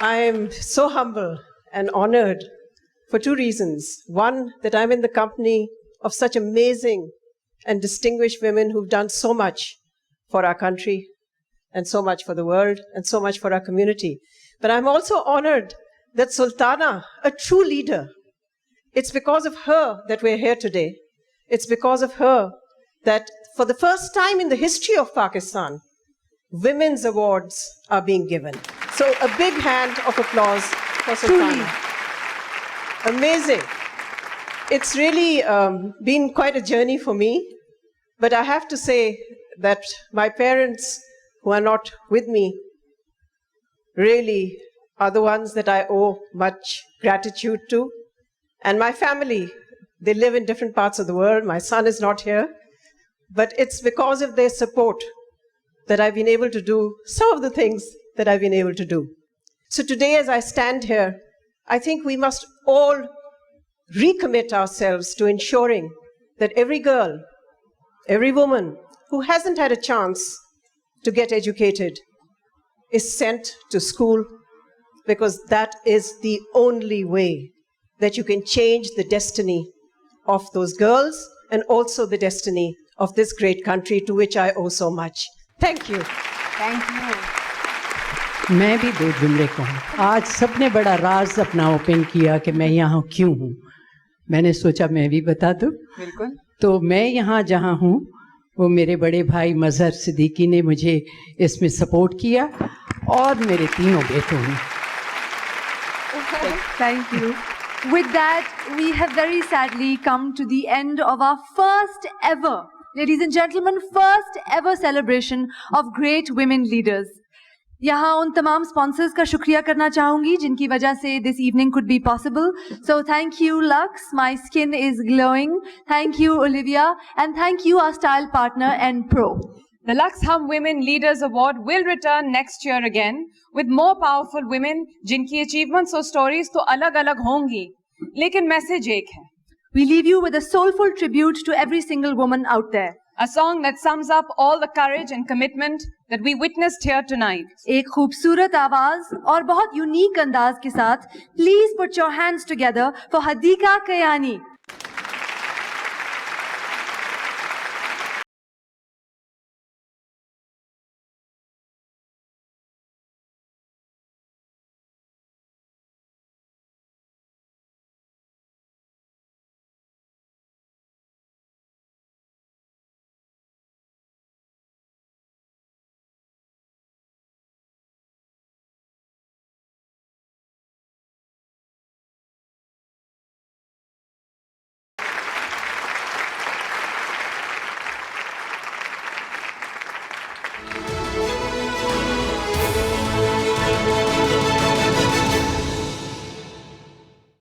I am so humble and honored for 2 reasons. One, that I'm in the company of such amazing and distinguished women who've done so much for our country and so much for the world and so much for our community. But I'm also honored that Sultana, a true leader, it's because of her that we're here today. It's because of her that for the first time in the history of Pakistan, women's awards are being given. So a big hand of applause for Sultana. Amazing. It's really been quite a journey for me, but I have to say that my parents, who are not with me, really are the ones that I owe much gratitude to. And my family, they live in different parts of the world. My son is not here, but it's because of their support that I've been able to do some of the things that I've been able to do. So today, as I stand here, I think we must all recommit ourselves to ensuring that every girl, every woman who hasn't had a chance to get educated is sent to school, because that is the only way that you can change the destiny of those girls and also the destiny of this great country to which I owe so much. Thank you. Thank you. मैं भी दो जुमले कहूँ. आज सबने बड़ा राज अपना open किया कि मैं यहाँ क्यों हूँ. मैंने सोचा मैं भी बता दूँ. बिल्कुल. तो मैं यहाँ जहाँ हूँ वो मेरे बड़े भाई मजहर सिद्दीकी ने मुझे इसमें सपोर्ट किया और मेरे तीनों बेटों ने. Thank you. With that, we have very sadly come to the end of our first ever, ladies and gentlemen, first ever celebration of great women leaders. यहाँ उन तमाम sponsors का शुक्रिया करना चाहूँगी जिनकी वजह से this evening could be possible. So thank you Lux, my skin is glowing. Thank you Olivia, and thank you our style partner and Pro. The Lux Hum Women Leaders Award will return next year again with more powerful women जिनकी achievements और stories तो अलग-अलग होंगी, लेकिन message एक है. We leave you with a soulful tribute to every single woman out there. A song that sums up all the courage and commitment that we witnessed here tonight. एक खूबसूरत आवाज और बहुत यूनिक अंदाज के साथ, please put your hands together for Hadika Kayani.